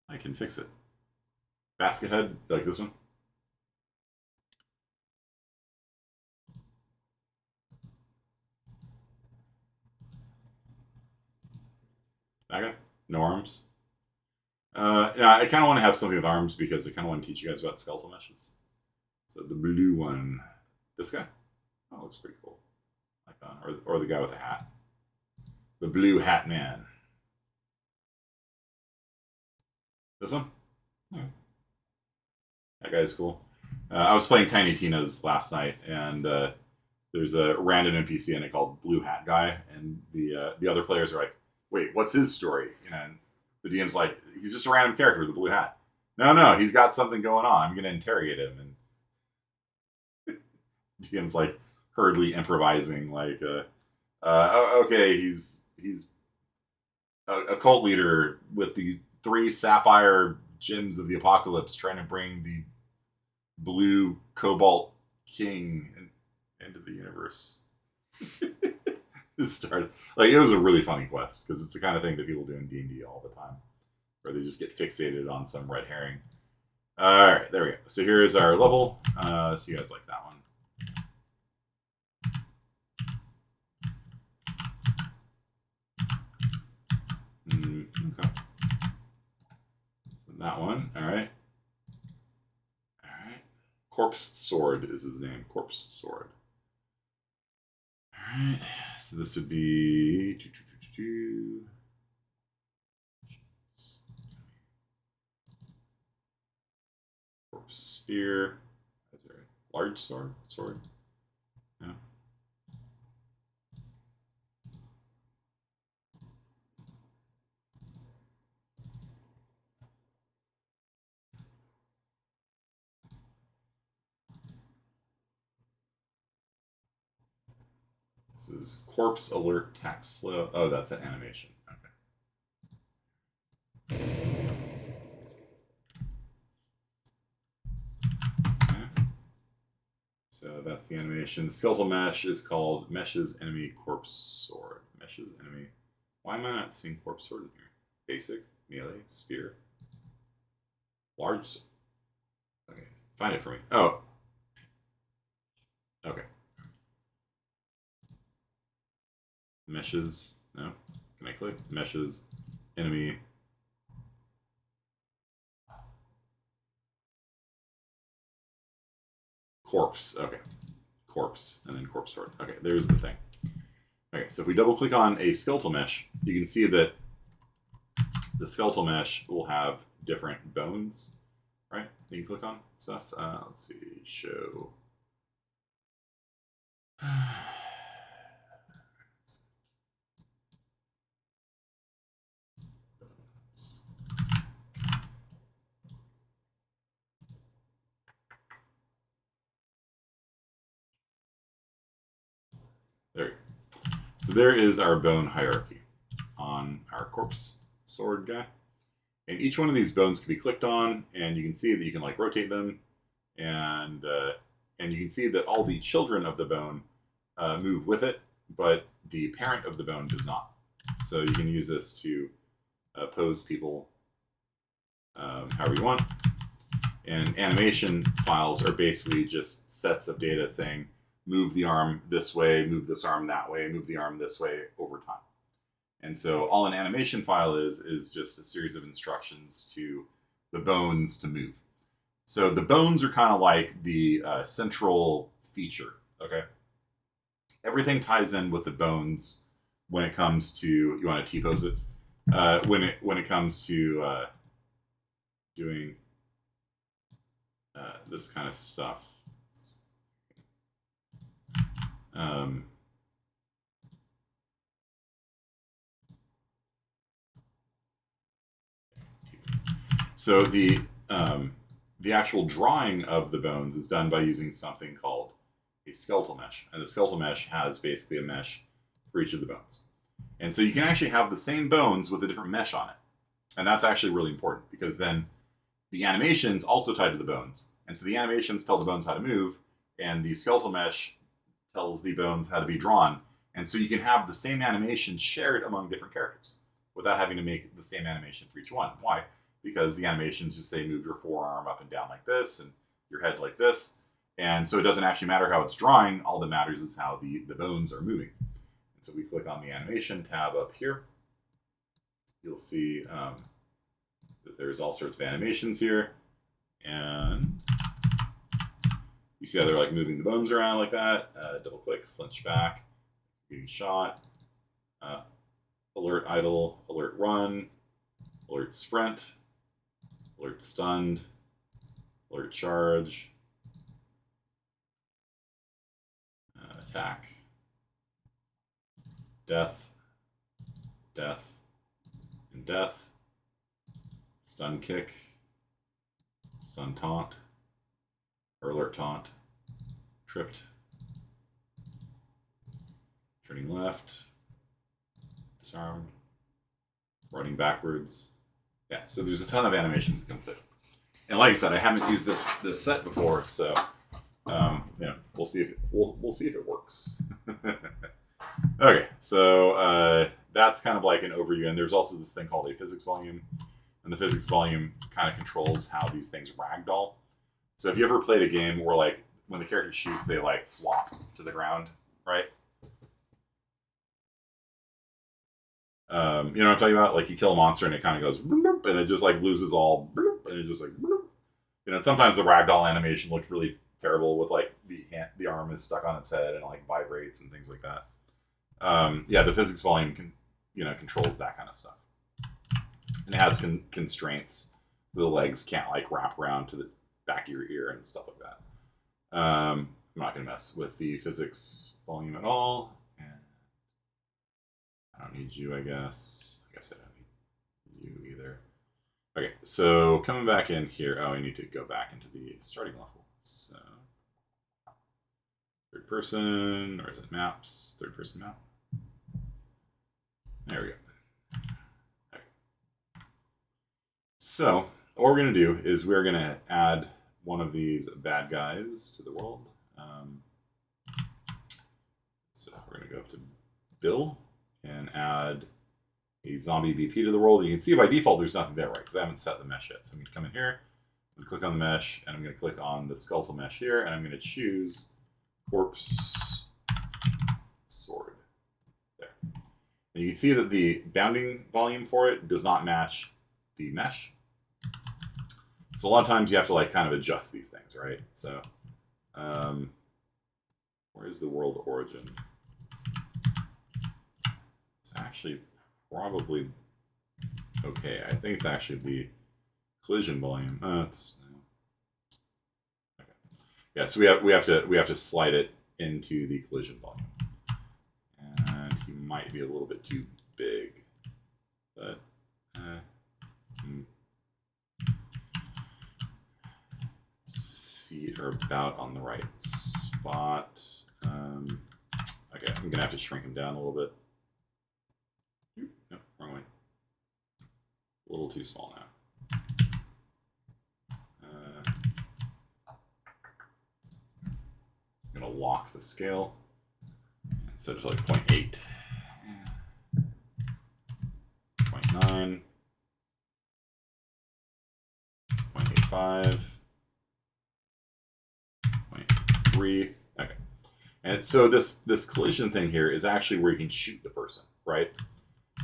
I can fix it. Basket head, like this one? That guy? No arms? Yeah, I kind of want to have something with arms because I kind of want to teach you guys about skeletal meshes. So the blue one, this guy? Oh, looks pretty cool. Like that. Or the guy with the hat. The blue hat man. This one? Oh. That guy's cool. I was playing Tiny Tina's last night, and there's a random NPC in it called Blue Hat Guy, and the other players are like, "Wait, what's his story?" And the DM's like, "He's just a random character with a blue hat." No, he's got something going on. I'm gonna interrogate him, and DM's like hurriedly improvising, like, okay, he's a cult leader with the 3 sapphire gems of the apocalypse, trying to bring the blue cobalt king into the universe. It started like it was a really funny quest because it's the kind of thing that people do in D&D all the time, where they just get fixated on some red herring. All right, there we go. So here's our level. So you guys like that one. Okay. So that one. All right. Corpse Sword is his name. Corpse Sword. All right. So this would be Corpse Spear. Is there a large sword? No. This is Corpse Alert Tack Slow. Oh, that's an animation. Okay. So that's the animation. Skeletal Mesh is called Mesh's Enemy Corpse Sword. Mesh's Enemy. Why am I not seeing Corpse Sword in here? Basic, melee, spear, large. Okay, find it for me. Oh. Okay. Meshes. No. Can I click? Meshes. Enemy. Corpse. Okay. Corpse. And then Corpse Sword. Okay, there's the thing. Okay, so if we double click on a skeletal mesh, you can see that the skeletal mesh will have different bones, right? You can click on stuff. Let's see. Show. There we go. So there is our bone hierarchy on our corpse sword guy. And each one of these bones can be clicked on, and you can see that you can like rotate them, and you can see that all the children of the bone move with it, but the parent of the bone does not. So you can use this to pose people however you want. And animation files are basically just sets of data saying, move the arm this way, move this arm that way, move the arm this way over time. And so all an animation file is just a series of instructions to the bones to move. So the bones are kind of like the central feature, okay? Everything ties in with the bones when it comes to, you want to T-pose it? When it comes to doing this kind of stuff. So the actual drawing of the bones is done by using something called a skeletal mesh, and the skeletal mesh has basically a mesh for each of the bones. And so you can actually have the same bones with a different mesh on it. And that's actually really important because then the animation's also tied to the bones. And so the animations tell the bones how to move, and the skeletal mesh tells the bones how to be drawn. And so you can have the same animation shared among different characters without having to make the same animation for each one. Why? Because the animations just say move your forearm up and down like this and your head like this. And so it doesn't actually matter how it's drawing. All that matters is how the bones are moving. And so we click on the animation tab up here. You'll see that there's all sorts of animations here. And you see how they're like moving the bones around like that. Double click, flinch back, getting shot. Alert idle, alert run, alert sprint, alert stunned, alert charge, attack, death, death, and death, stun kick, stun taunt, or alert taunt, tripped, turning left, disarmed, running backwards. Yeah, so there's a ton of animations that come with it. And like I said, I haven't used this set before, so we'll see if it works. Okay, so that's kind of like an overview, and there's also this thing called a physics volume, and the physics volume kind of controls how these things ragdoll. So if you ever played a game where like when the character shoots, they like flop to the ground, right? You know what I'm talking about? Like you kill a monster and it kind of goes bloop, and it just like loses all bloop, and it just like bloop. You know, sometimes the ragdoll animation looks really terrible with like the arm is stuck on its head and it like vibrates and things like that. Yeah, the physics volume controls that kind of stuff, and it has constraints. So the legs can't like wrap around to the back of your ear and stuff like that. I'm not going to mess with the physics volume at all. I don't need you, I guess. I guess I don't need you either. Okay, so coming back in here. Oh, I need to go back into the starting level. So, third person, or is it maps? Third person map. There we go. Okay. So, what we're going to do is we're going to add one of these bad guys to the world. So, we're going to go up to Bill and add a zombie BP to the world. You can see by default there's nothing there, right? Because I haven't set the mesh yet. So I'm going to come in here, I'm going to click on the mesh, and I'm going to click on the skeletal mesh here, and I'm going to choose corpse sword. There. And you can see that the bounding volume for it does not match the mesh. So a lot of times you have to like kind of adjust these things, right? So where's the world origin? Actually probably okay. I think it's actually the collision volume. Okay. Yeah, so we have to slide it into the collision volume, and he might be a little bit too big, but his feet are about on the right spot. Okay, I'm gonna have to shrink him down a little bit. No, wrong way. A little too small now. I'm going to lock the scale and set it to like 0.8, 0.9, 0.85, 0.3. Okay. And so this collision thing here is actually where you can shoot the person, right?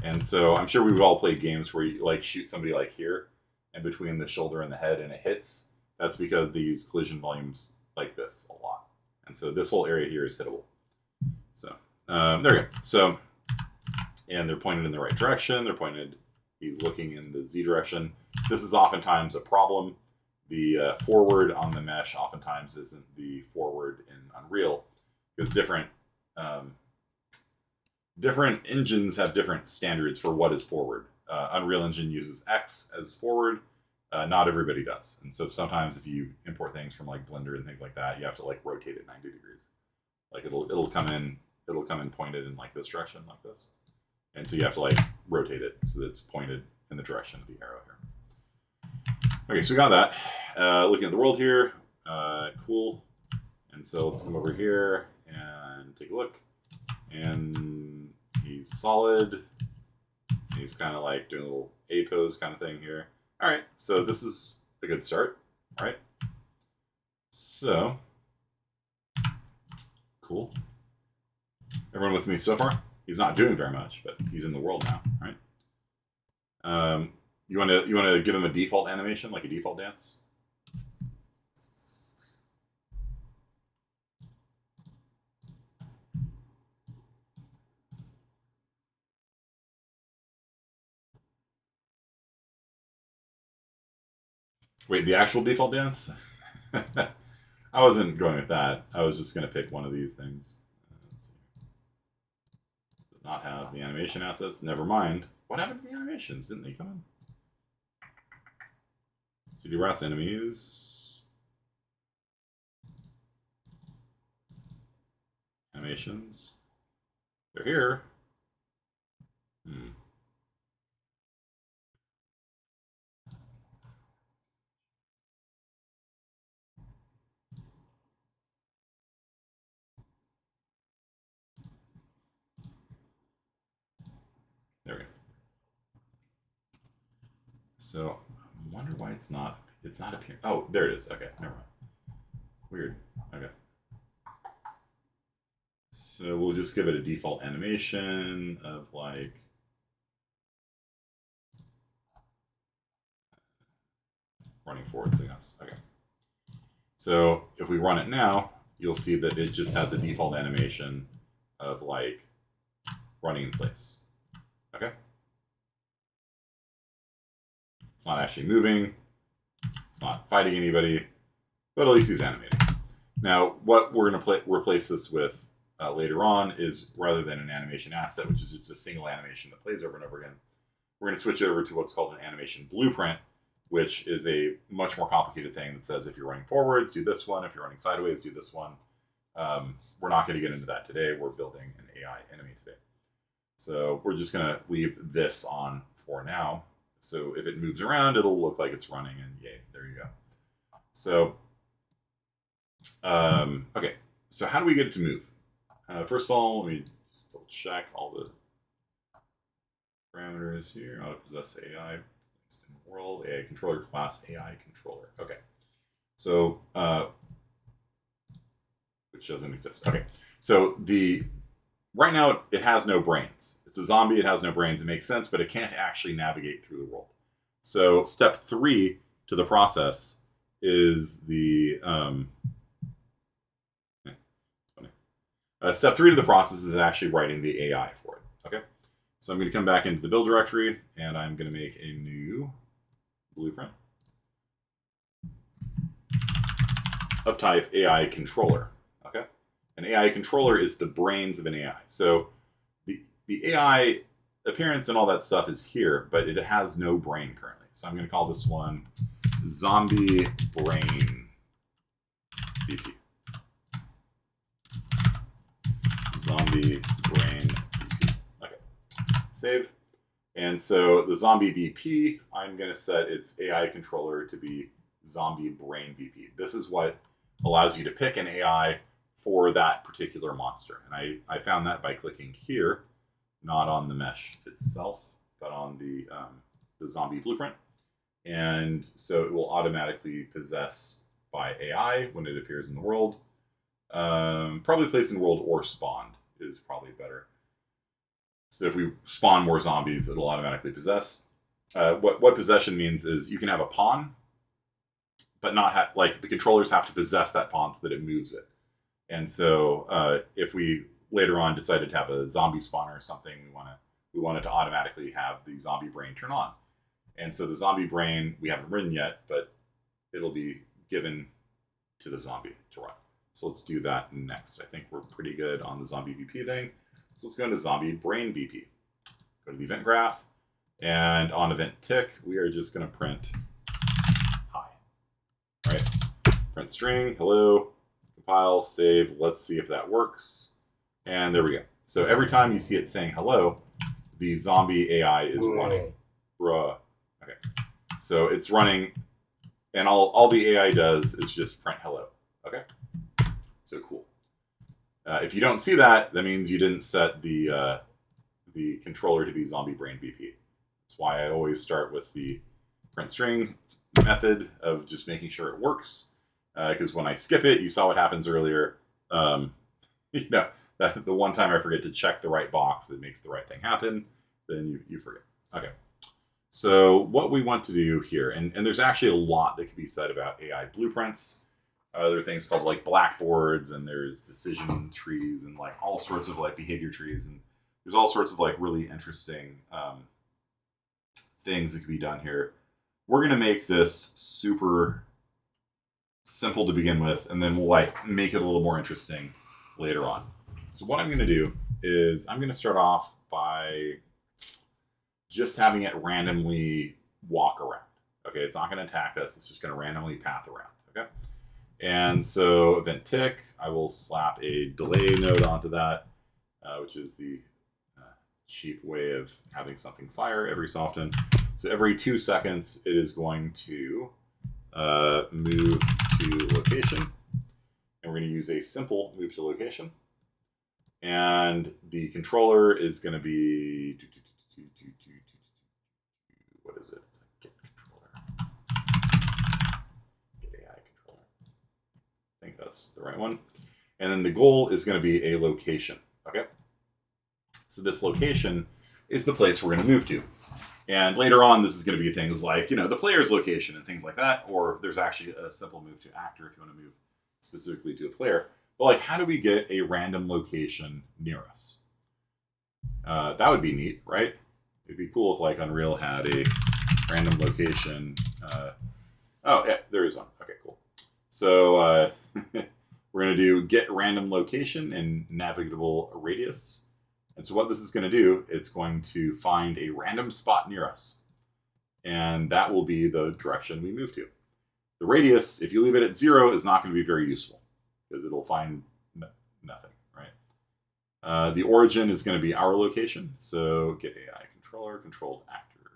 And so I'm sure we've all played games where you like shoot somebody like here and between the shoulder and the head and it hits. That's because they use collision volumes like this a lot. And so this whole area here is hittable. So there we go. So, and they're pointed in the right direction. They're pointed, he's looking in the Z direction. This is oftentimes a problem. The forward on the mesh oftentimes isn't the forward in Unreal because different engines have different standards for what is forward. Unreal Engine uses X as forward. Not everybody does. And so sometimes if you import things from like Blender and things like that, you have to like rotate it 90 degrees. Like it'll come in pointed in like this direction, like this. And so you have to like rotate it so that it's pointed in the direction of the arrow here. Okay, so we got that. Looking at the world here, cool. And so let's come over here and take a look. And he's solid. He's kind of like doing a little A pose kind of thing here. All right, so this is a good start, right? So, cool. Everyone with me so far? He's not doing very much, but he's in the world now, right? You want to give him a default animation, like a default dance? Wait, the actual default dance? I wasn't going with that. I was just going to pick one of these things. Let's see. Did not have the animation assets. Never mind. What happened to the animations? Didn't they come in? CD RAS enemies. Animations. They're here. There we go. So I wonder why it's not appearing. Oh, there it is. Okay, never mind. Weird. Okay. So we'll just give it a default animation of like running forwards, I guess. Okay. So if we run it now, you'll see that it just has a default animation of like running in place. Okay. It's not actually moving. It's not fighting anybody, but at least he's animating. Now, what we're going to replace this with later on is, rather than an animation asset, which is just a single animation that plays over and over again, we're going to switch over to what's called an animation blueprint, which is a much more complicated thing that says if you're running forwards, do this one. If you're running sideways, do this one. We're not going to get into that today. We're building an AI enemy today. So we're just going to leave this on for now. So if it moves around, it'll look like it's running, and yay, there you go. So, okay. So how do we get it to move? First of all, let me just double check all the parameters here. Auto possess AI, world, AI controller class, AI controller. Okay. So, which doesn't exist. Okay. So right now it has no brains. It's a zombie. It has no brains. It makes sense, but it can't actually navigate through the world. So step 3 to the process is the step 3 to the process is actually writing the AI for it. Okay. So I'm going to come back into the build directory and I'm going to make a new blueprint of type AI controller. Okay. An AI controller is the brains of an AI. So the AI appearance and all that stuff is here, but it has no brain currently. So I'm going to call this one Zombie Brain BP. Zombie Brain BP. Okay. Save. And so the Zombie BP, I'm going to set its AI controller to be Zombie Brain BP. This is what allows you to pick an AI for that particular monster. And I found that by clicking here, not on the mesh itself, but on the zombie blueprint. And so it will automatically possess by AI when it appears in the world. Probably placed in the world or spawned is probably better. So if we spawn more zombies, it'll automatically possess. What possession means is you can have a pawn, but not like the controllers have to possess that pawn so that it moves it. And so if we later on decided to have a zombie spawner or something, we want it to automatically have the zombie brain turn on. And so the zombie brain we haven't written yet, but it'll be given to the zombie to run. So let's do that next. I think we're pretty good on the zombie BP thing. So let's go into zombie brain BP. Go to the event graph, and on event tick, we are just going to print hi. All right, print string, hello, compile, save. Let's see if that works. And there we go. So every time you see it saying hello, the zombie AI is running. Bruh. Okay. So it's running, and all the AI does is just print hello. Okay. So cool. If you don't see that, that means you didn't set the controller to be zombie brain BP. That's why I always start with the print string method of just making sure it works. Because when I skip it, you saw what happens earlier. You know, the one time I forget to check the right box that makes the right thing happen, then you forget. Okay. So what we want to do here, and there's actually a lot that can be said about AI blueprints. There are things called like blackboards, and there's decision trees, and like all sorts of like behavior trees, and there's all sorts of like really interesting things that can be done here. We're gonna make this super simple to begin with, and then we'll like make it a little more interesting later on. So what I'm gonna do is I'm gonna start off by just having it randomly walk around. Okay, it's not gonna attack us, it's just gonna randomly path around. Okay. And so event tick, I will slap a delay node onto that, which is the cheap way of having something fire every so often. So every 2 seconds, it is going to move to location. And we're going to use a simple move to location. And the controller is going to be, what is it? It's like get controller. Get AI controller. I think that's the right one. And then the goal is going to be a location. Okay. So this location is the place we're going to move to. And later on, this is going to be things like, you know, the player's location and things like that. Or there's actually a simple move to actor if you want to move specifically to a player. But like, how do we get a random location near us? That would be neat, right? It'd be cool if like Unreal had a random location. Oh, yeah, there is one. Okay, cool. So we're going to do get random location and navigable radius. And so what this is going to do, it's going to find a random spot near us. And that will be the direction we move to. The radius, if you leave it at 0, is not going to be very useful because it'll find nothing, right? The origin is going to be our location. So get AI controller, controlled actor.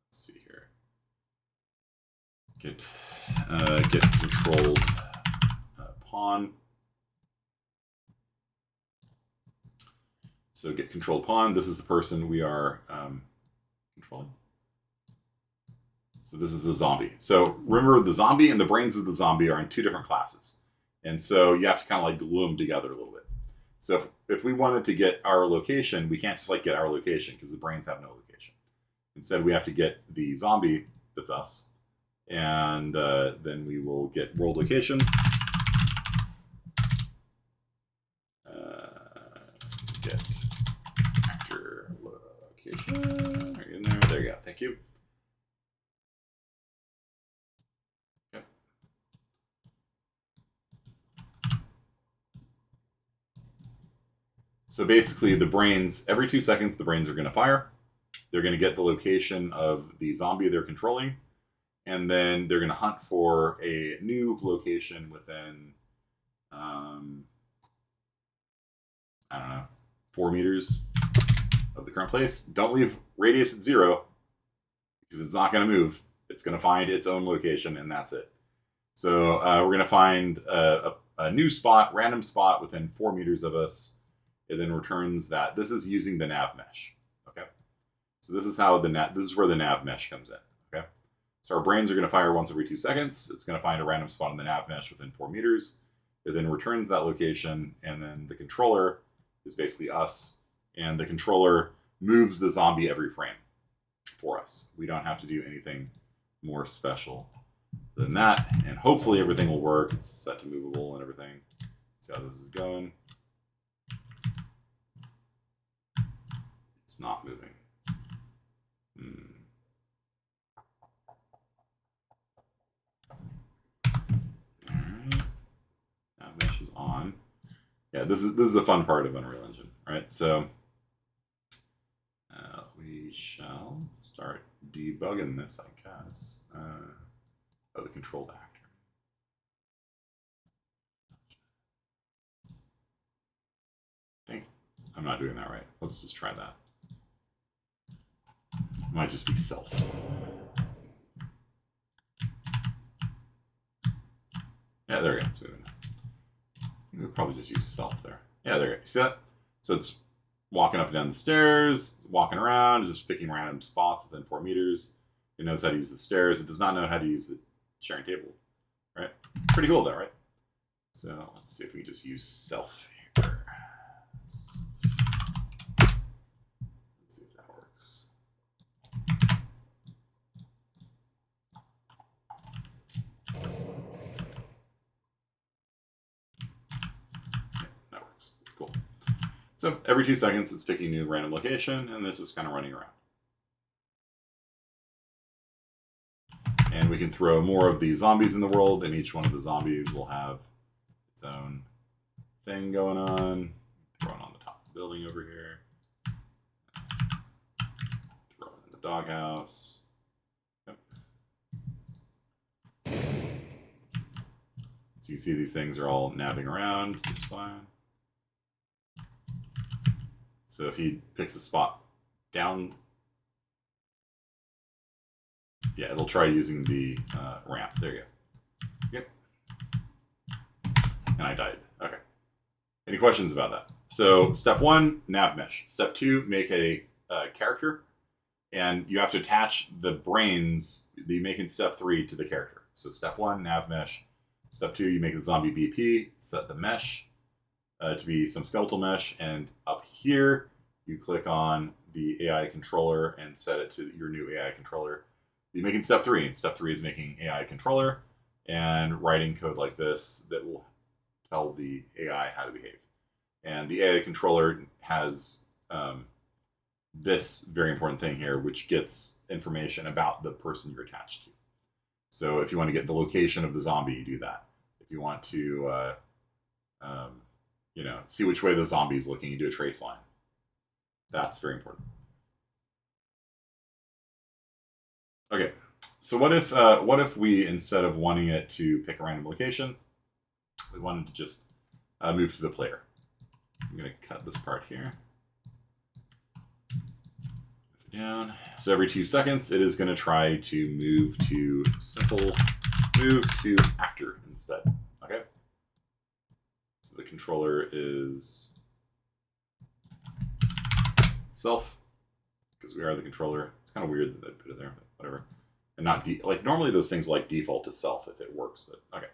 Let's see here. Get controlled pawn. So get controlled pawn. This is the person we are controlling. So this is a zombie. So remember, the zombie and the brains of the zombie are in 2 different classes. And so you have to kind of like glue them together a little bit. So if we wanted to get our location, we can't just like get our location because the brains have no location. Instead, we have to get the zombie, that's us. And then we will get world location. Get actor location. Are you in there? There you go. Thank you. Okay. So basically, the brains, every 2 seconds, the brains are going to fire. They're going to get the location of the zombie they're controlling. And then they're going to hunt for a new location within, I don't know, 4 meters of the current place. Don't leave radius at 0 because it's not going to move. It's going to find its own location, and that's it. So we're going to find a new spot, random spot within 4 meters of us. It then returns that. This is using the Nav Mesh. Okay, so this is how this is where the Nav Mesh comes in. Okay, so our brains are going to fire once every 2 seconds. It's going to find a random spot in the Nav Mesh within 4 meters. It then returns that location, and then the controller is basically us, and the controller moves the zombie every frame for us. We don't have to do anything more special than that, and hopefully everything will work. It's set to movable and everything. Let's see how this is going. It's not moving. Alright. Now mesh is on. Yeah, this is a fun part of Unreal Engine, right? So we shall start debugging this, I guess. Oh, the controlled actor. not doing that right. Let's just try that. It might just be self. Yeah, there we go. It's moving now. We'll probably just use self there. Yeah, there you go. See that? So it's walking up and down the stairs, walking around, just picking random spots within 4 meters. It knows how to use the stairs. It does not know how to use the sharing table. Right? Pretty cool though, right? So let's see if we can just use self here. Let's see if that works. That works. Cool. So every 2 seconds, it's picking a new random location, and this is kind of running around. And we can throw more of these zombies in the world, and each one of the zombies will have its own thing going on. Throw it on the top of the building over here. Throw it in the doghouse. Yep. So you see these things are all nabbing around just fine. So if he picks a spot down, yeah, it'll try using the ramp. There you go. Yep. And I died. Okay. Any questions about that? So step 1, nav mesh. Step 2, make a character. And you have to attach the brains that you make in step 3 to the character. So step 1, nav mesh. Step 2, you make a zombie BP. Set the mesh to be some skeletal mesh. And up here, you click on the AI controller and set it to your new AI controller. You're making step 3, and step 3 is making AI controller and writing code like this that will tell the AI how to behave. And the AI controller has this very important thing here, which gets information about the person you're attached to. So if you want to get the location of the zombie, you do that. If you want to, see which way the zombie is looking, you do a trace line. That's very important. Okay, so what if we, instead of wanting it to pick a random location, we wanted to just move to the player. So I'm going to cut this part here. Down. So every 2 seconds, it is going to try to move to actor instead. Okay. So the controller is self, because we are the controller. It's kind of weird that they put it there, but whatever. And not like normally those things like default to self if it works, but okay.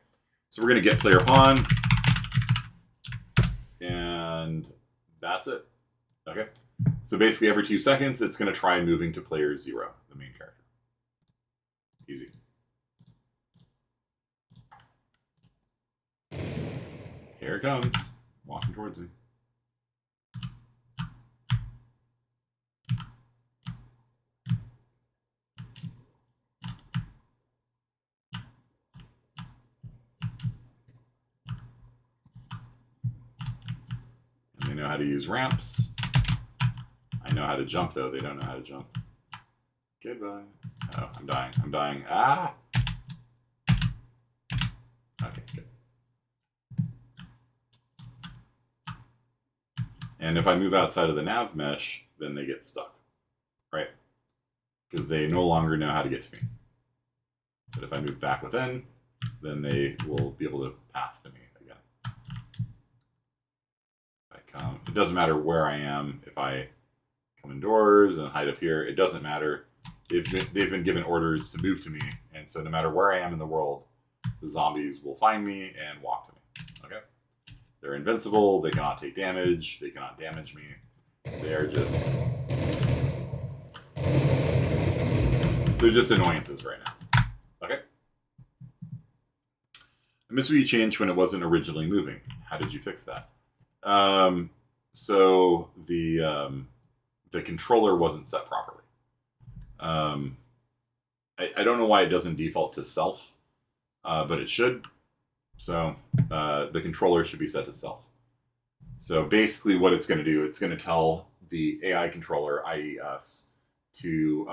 So we're going to get player on, and that's it. Okay. So basically every 2 seconds, it's going to try moving to player 0, the main character. Easy. Here it comes, walking towards me. And they know how to use ramps. I know how to jump, though. They don't know how to jump. Goodbye. Oh, I'm dying. I'm dying. Ah! Okay, good. And if I move outside of the nav mesh, then they get stuck, right? Because they no longer know how to get to me. But if I move back within, then they will be able to path to me again. If I come, it doesn't matter where I am. If I come indoors and hide up here, it doesn't matter. They've been given orders to move to me, and so no matter where I am in the world, the zombies will find me and walk to me. Okay? They're invincible. They cannot take damage. They cannot damage me. They're just annoyances right now. Okay? I missed what you changed when it wasn't originally moving. How did you fix that? So the controller wasn't set properly. I don't know why it doesn't default to self, but it should. So the controller should be set to self. So basically what it's going to do, it's going to tell the AI controller, i.e. us, to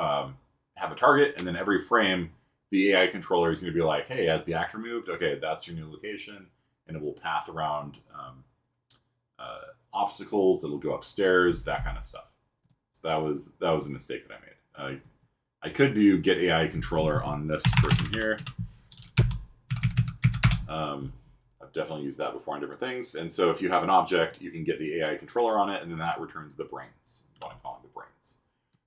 have a target, and then every frame, the AI controller is going to be like, hey, has the actor moved? Okay, that's your new location, and it will path around obstacles that'll go upstairs, that kind of stuff. So that was a mistake that I made. I could do get AI controller on this person here. I've definitely used that before on different things. And so if you have an object, you can get the AI controller on it, and then that returns the brains, what I'm calling the brains.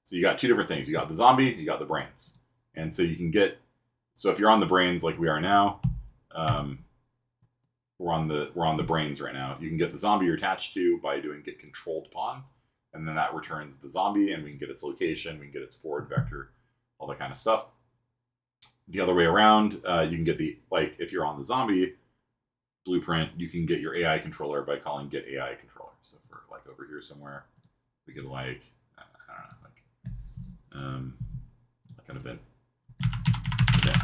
So you got two different things. You got the zombie, you got the brains. And so you can get, so if you're on the brains like we are now, we're on the brains right now. You can get the zombie you're attached to by doing get controlled upon, and then that returns the zombie, and we can get its location, we can get its forward vector, all that kind of stuff. The other way around, you can get the, like, if you're on the zombie blueprint, you can get your AI controller by calling get AI controller. So for like over here somewhere, we could like, I don't know, like an event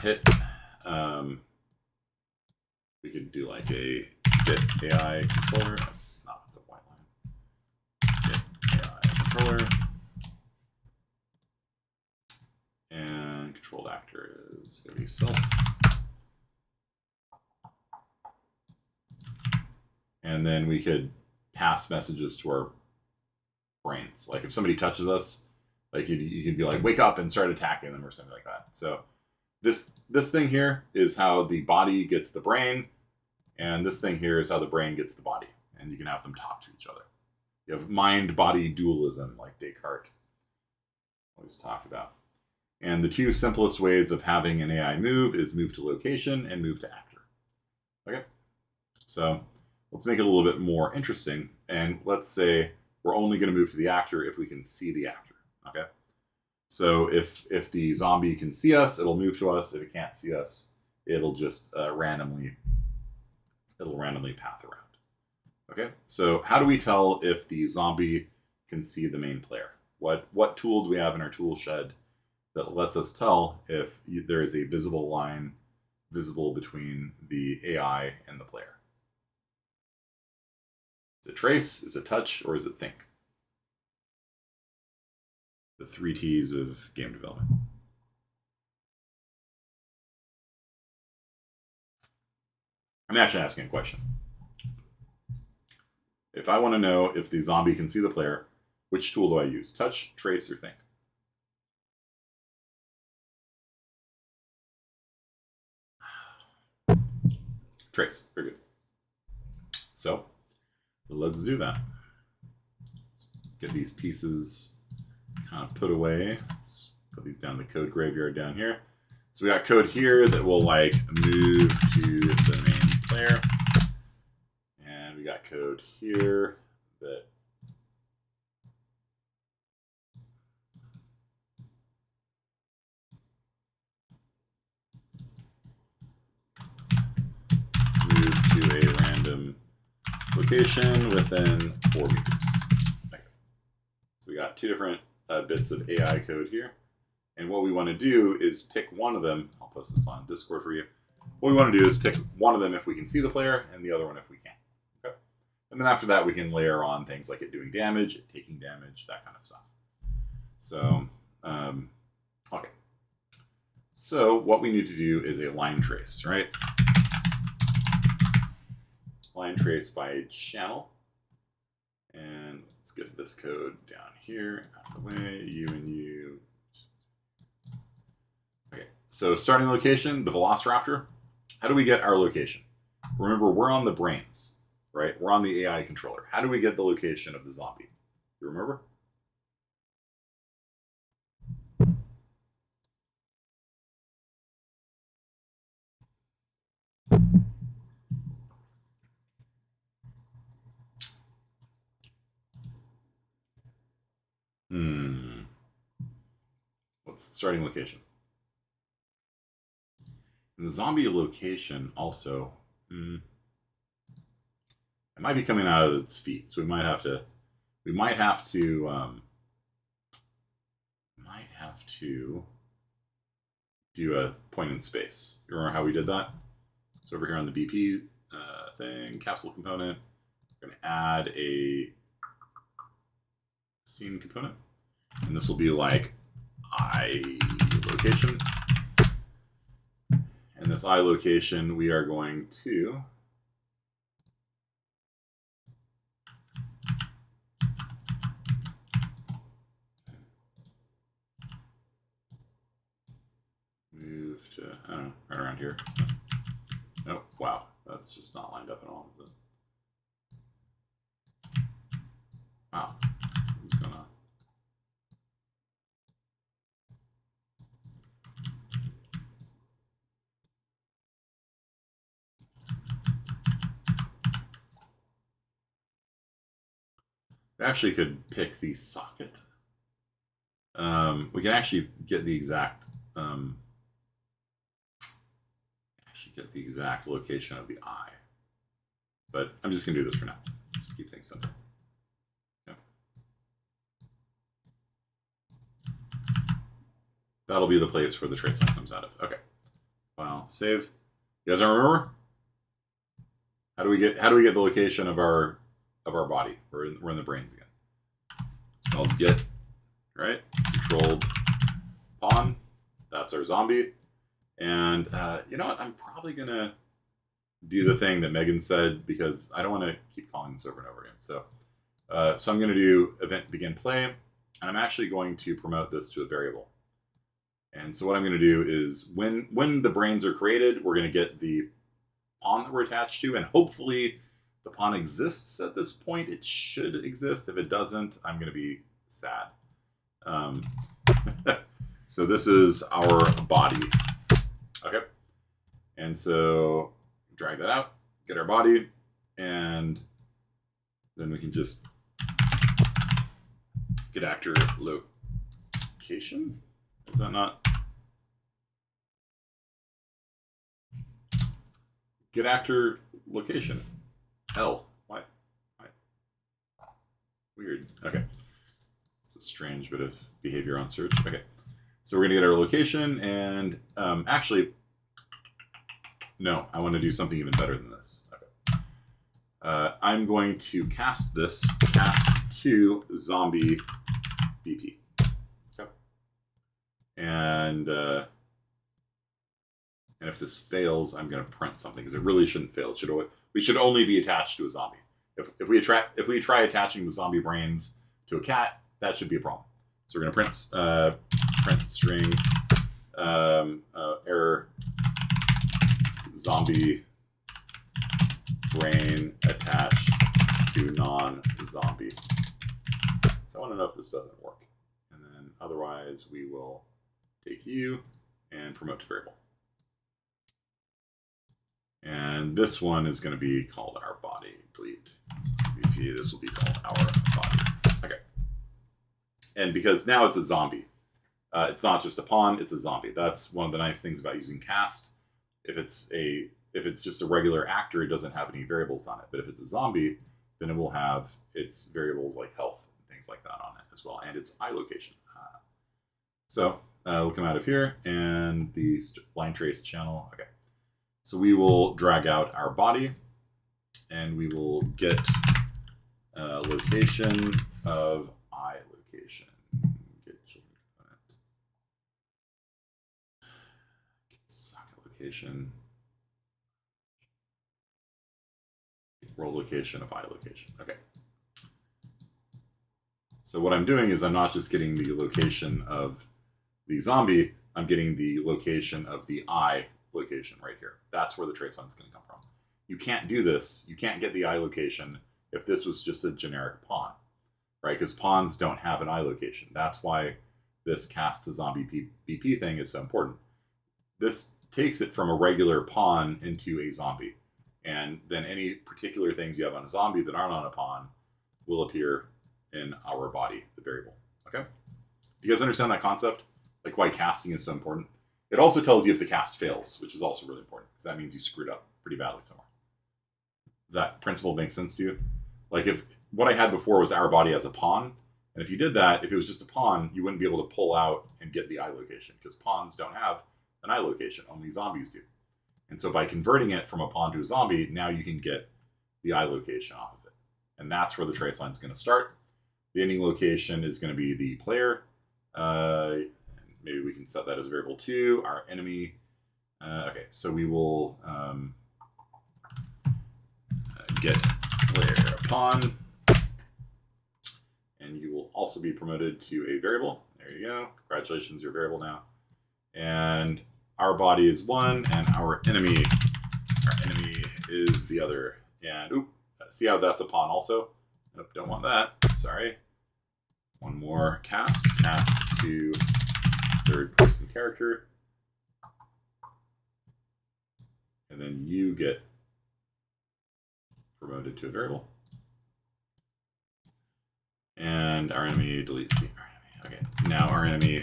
hit. We could do like a get AI controller, not with the white line. Get AI controller. And controlled actor is going to be self. And then we could pass messages to our brains. Like if somebody touches us, like you could be like, wake up and start attacking them or something like that. So this thing here is how the body gets the brain, and this thing here is how the brain gets the body. And you can have them talk to each other. You have mind-body dualism, like Descartes always talked about. And the two simplest ways of having an AI move is move to location and move to actor. Okay, so let's make it a little bit more interesting. And let's say we're only going to move to the actor if we can see the actor. Okay, so if the zombie can see us, it'll move to us. If it can't see us, it'll just randomly path around. Okay, so how do we tell if the zombie can see the main player? What tool do we have in our tool shed that lets us tell if there is a visible line visible between the AI and the player? Is it trace, is it touch, or is it think? The 3 T's of game development. I'm actually asking a question. If I want to know if the zombie can see the player, which tool do I use? Touch, trace, or think? Trace. Very good. So let's do that. Get these pieces kind of put away. Let's put these down in the code graveyard down here. So we got code here that will like move to the main player. And we got code here that move to a random location within 4 meters. Okay. So we got 2 different bits of AI code here. And what we want to do is pick one of them. I'll post this on Discord for you. What we want to do is pick one of them if we can see the player and the other one if we can't. Okay. And then after that, we can layer on things like it doing damage, it taking damage, that kind of stuff. So, okay. So what we need to do is a line trace, right? Line trace by channel. And let's get this code down here, out of the way, you and you. Okay, so starting location, the Velociraptor. How do we get our location? Remember, we're on the brains, right? We're on the AI controller. How do we get the location of the zombie? You remember? What's the starting location? And the zombie location also, it might be coming out of its feet, so we might have to do a point in space. You remember how we did that? So over here on the BP thing, capsule component, we're going to add a scene component, and this will be like I location. And this I location, we are going to here. Oh, wow. That's just not lined up at all, is it? Wow. What's going on? We actually could pick the socket. We can actually get the exact location of the eye. But I'm just gonna do this for now. Just keep things simple. Okay. That'll be the place where the trace line comes out of. Okay. File, save. You guys remember? How do we get the location of our body? We're in the brains again. It's called get, right? Controlled pawn. That's our zombie. And you know what? I'm probably gonna do the thing that Megan said because I don't want to keep calling this over and over again. So, so I'm going to do event begin play, and I'm actually going to promote this to a variable. And so what I'm going to do is when the brains are created, we're going to get the pawn that we're attached to, and hopefully the pawn exists at this point. It should exist. If it doesn't, I'm going to be sad. So this is our body. Okay. And so drag that out, get our body, and then we can just get actor location. Is that not? Get actor location. L. Why? Weird. Okay. It's a strange bit of behavior on search. Okay. So we're going to get our location, and actually, no, I want to do something even better than this. Okay. I'm going to cast to zombie BP. Okay. And if this fails, I'm going to print something because it really shouldn't fail. We should only be attached to a zombie. If we try attaching the zombie brains to a cat, that should be a problem. So we're going to print string error zombie brain attached to non-zombie. So I want to know if this doesn't work. And then otherwise we will take you and promote to variable. And this one is going to be called our body. Delete BP. This will be called our body. Okay. And because now it's a zombie. It's not just a pawn, it's a zombie. That's one of the nice things about using cast. If it's just a regular actor, it doesn't have any variables on it. But if it's a zombie, then it will have its variables like health and things like that on it as well, and its eye location. So we'll come out of here and the line trace channel. Okay. So we will drag out our body, and we will get location of eye location. Get children component. Get socket location. World location of eye location. Okay. So what I'm doing is I'm not just getting the location of the zombie, I'm getting the location of the eye location right here. That's where the trace line is going to come from. You can't do this. You can't get the eye location if this was just a generic pawn, right? Because pawns don't have an eye location. That's why this cast to zombie BP thing is so important. This takes it from a regular pawn into a zombie. And then any particular things you have on a zombie that aren't on a pawn will appear in our body, the variable. Okay? Do you guys understand that concept? Like why casting is so important? It also tells you if the cast fails, which is also really important because that means you screwed up pretty badly somewhere. Does that principle make sense to you? Like if what I had before was our body as a pawn, and if you did that, if it was just a pawn, you wouldn't be able to pull out and get the eye location because pawns don't have an eye location, only zombies do. And so by converting it from a pawn to a zombie, now you can get the eye location off of it. And that's where the trace line is going to start. The ending location is going to be the player. Maybe we can set that as a variable too. Our enemy. Okay, so we will get player pawn. And you will also be promoted to a variable. There you go. Congratulations, you're a variable now. And our body is one, and our enemy is the other. And oop, see how that's a pawn also? Nope, don't want that. Sorry. One more cast to third person character. And then you get promoted to a variable. And our enemy, delete our enemy. Okay, now our enemy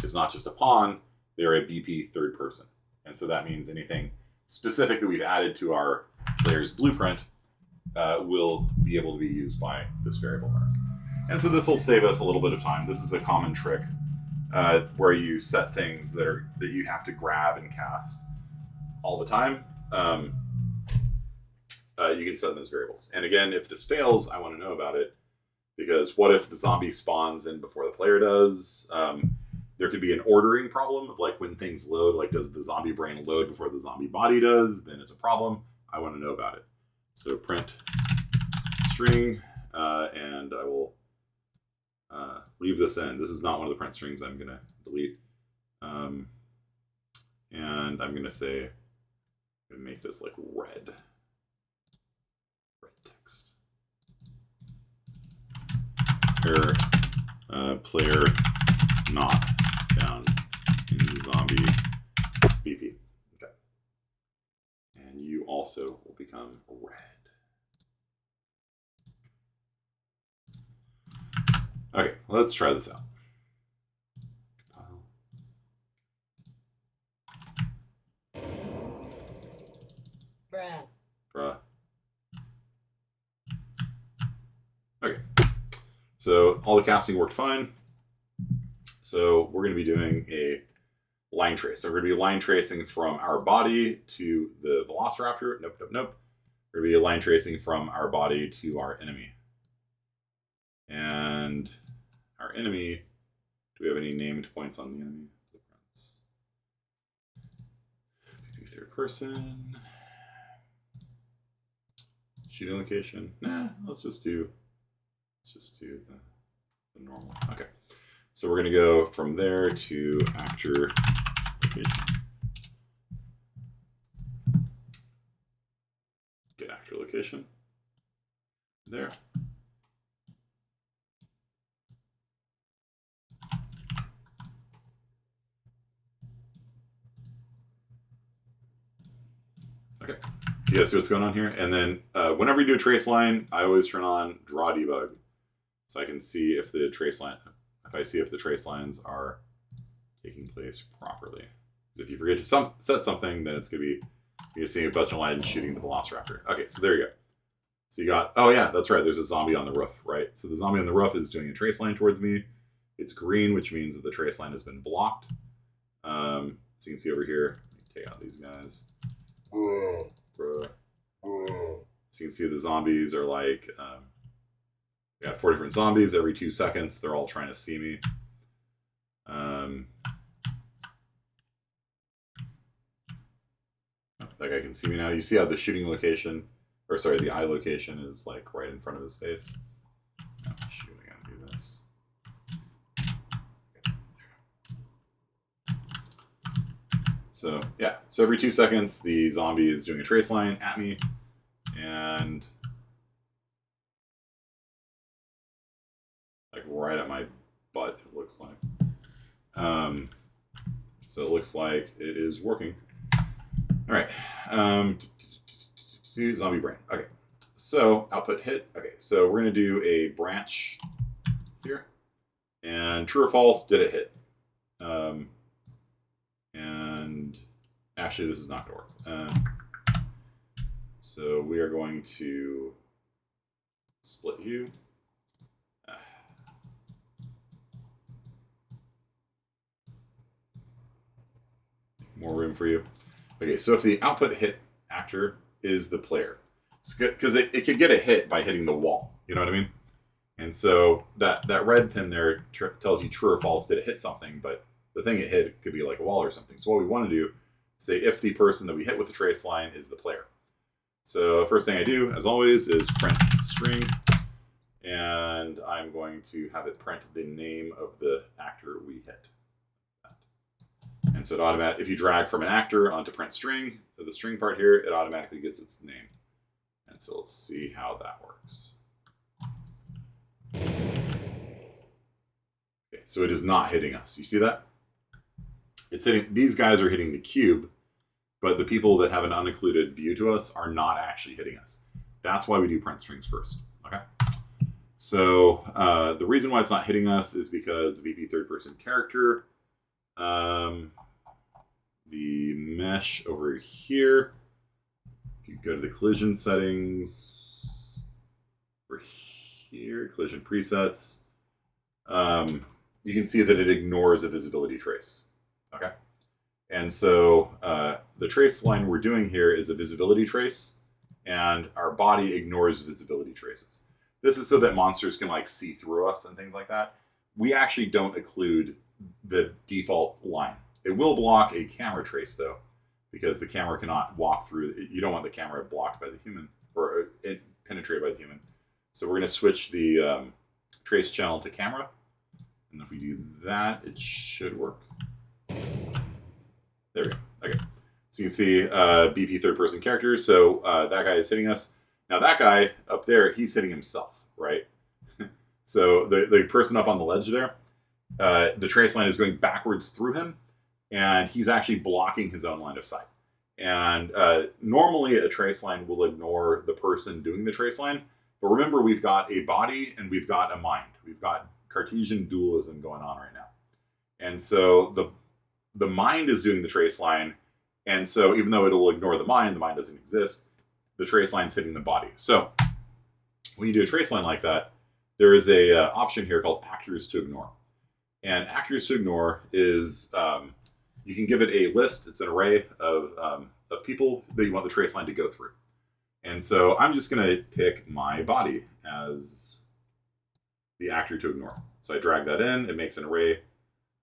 is not just a pawn, they're a BP third person. And so that means anything specific that we've added to our player's blueprint will be able to be used by this variable ours. And so this will save us a little bit of time. This is a common trick where you set things that you have to grab and cast all the time. You can set them as variables. And again, if this fails, I want to know about it, because what if the zombie spawns in before the player does? There could be an ordering problem of like when things load, like does the zombie brain load before the zombie body does? Then it's a problem. I want to know about it. So print string, and I will leave this in. This is not one of the print strings I'm going to delete. And I'm going to say, I'm going to make this like red. Red text. Player not found in the zombie BP. Okay. And you also will become red. Okay, let's try this out. Bruh. Okay. So all the casting worked fine. So we're going to be doing a line trace. So we're going to be line tracing from our body to the velociraptor. Nope, nope, nope. We're going to be line tracing from our body to our enemy. And our enemy, do we have any named points on the enemy? Maybe third person. Shooting location. Nah, let's just do the normal. Okay. So we're going to go from there to actor location. Get actor location. There. Okay. You guys see what's going on here? And then whenever you do a trace line, I always turn on draw debug, so I can see if the trace line, if I see if the trace lines are taking place properly. Because if you forget to set something, then it's going to be, you're seeing a bunch of lines shooting the velociraptor. Okay, so there you go. So you got, oh yeah, that's right, there's a zombie on the roof, right? So the zombie on the roof is doing a trace line towards me. It's green, which means that the trace line has been blocked. So you can see over here, take out these guys. So you can see the zombies are like, we got 4 different zombies every 2 seconds. They're all trying to see me. That guy can see me now. You see how the shooting location, or sorry, the eye location is like right in front of his face. Oh, shoot, I gotta do this. So yeah, so every 2 seconds, the zombie is doing a trace line at me, and like right at my butt, it looks like. So it looks like it is working. All right, zombie brain. Okay, so output hit. Okay, so we're gonna do a branch here, and true or false, did it hit? And actually, this is not gonna work. So we are going to split you. More room for you. Okay, so if the output hit actor is the player, because it could get a hit by hitting the wall, you know what I mean? And so that red pin there tells you true or false, did it hit something, but the thing it hit could be like a wall or something. So what we want to do, say if the person that we hit with the trace line is the player. So first thing I do, as always, is print string, and I'm going to have it print the name of the actor we hit. And so it automatically, if you drag from an actor onto print string, the string part here, it automatically gets its name. And so let's see how that works. Okay, so it is not hitting us. You see that? It's hitting, these guys are hitting the cube, but the people that have an unoccluded view to us are not actually hitting us. That's why we do print strings first, okay? So the reason why it's not hitting us is because the VP third person character, the mesh over here, if you go to the collision settings, over here, collision presets, you can see that it ignores a visibility trace, okay? And so the trace line we're doing here is a visibility trace, and our body ignores visibility traces. This is so that monsters can like see through us and things like that. We actually don't occlude the default line. It will block a camera trace though, because the camera cannot walk through. You don't want the camera blocked by the human or penetrated by the human. So we're going to switch the trace channel to camera. And if we do that, it should work. There we go. Okay. So you can see BP third person character. So that guy is hitting us. Now that guy up there, he's hitting himself, right? So the person up on the ledge there, the trace line is going backwards through him, and he's actually blocking his own line of sight. And normally a trace line will ignore the person doing the trace line. But remember, we've got a body and we've got a mind. We've got Cartesian dualism going on right now. And so the mind is doing the trace line. And so even though it'll ignore the mind doesn't exist. The trace line's hitting the body. So when you do a trace line like that, there is a option here called actors to ignore. And actors to ignore is, you can give it a list. It's an array of people that you want the trace line to go through. And so I'm just going to pick my body as the actor to ignore. So I drag that in. It makes an array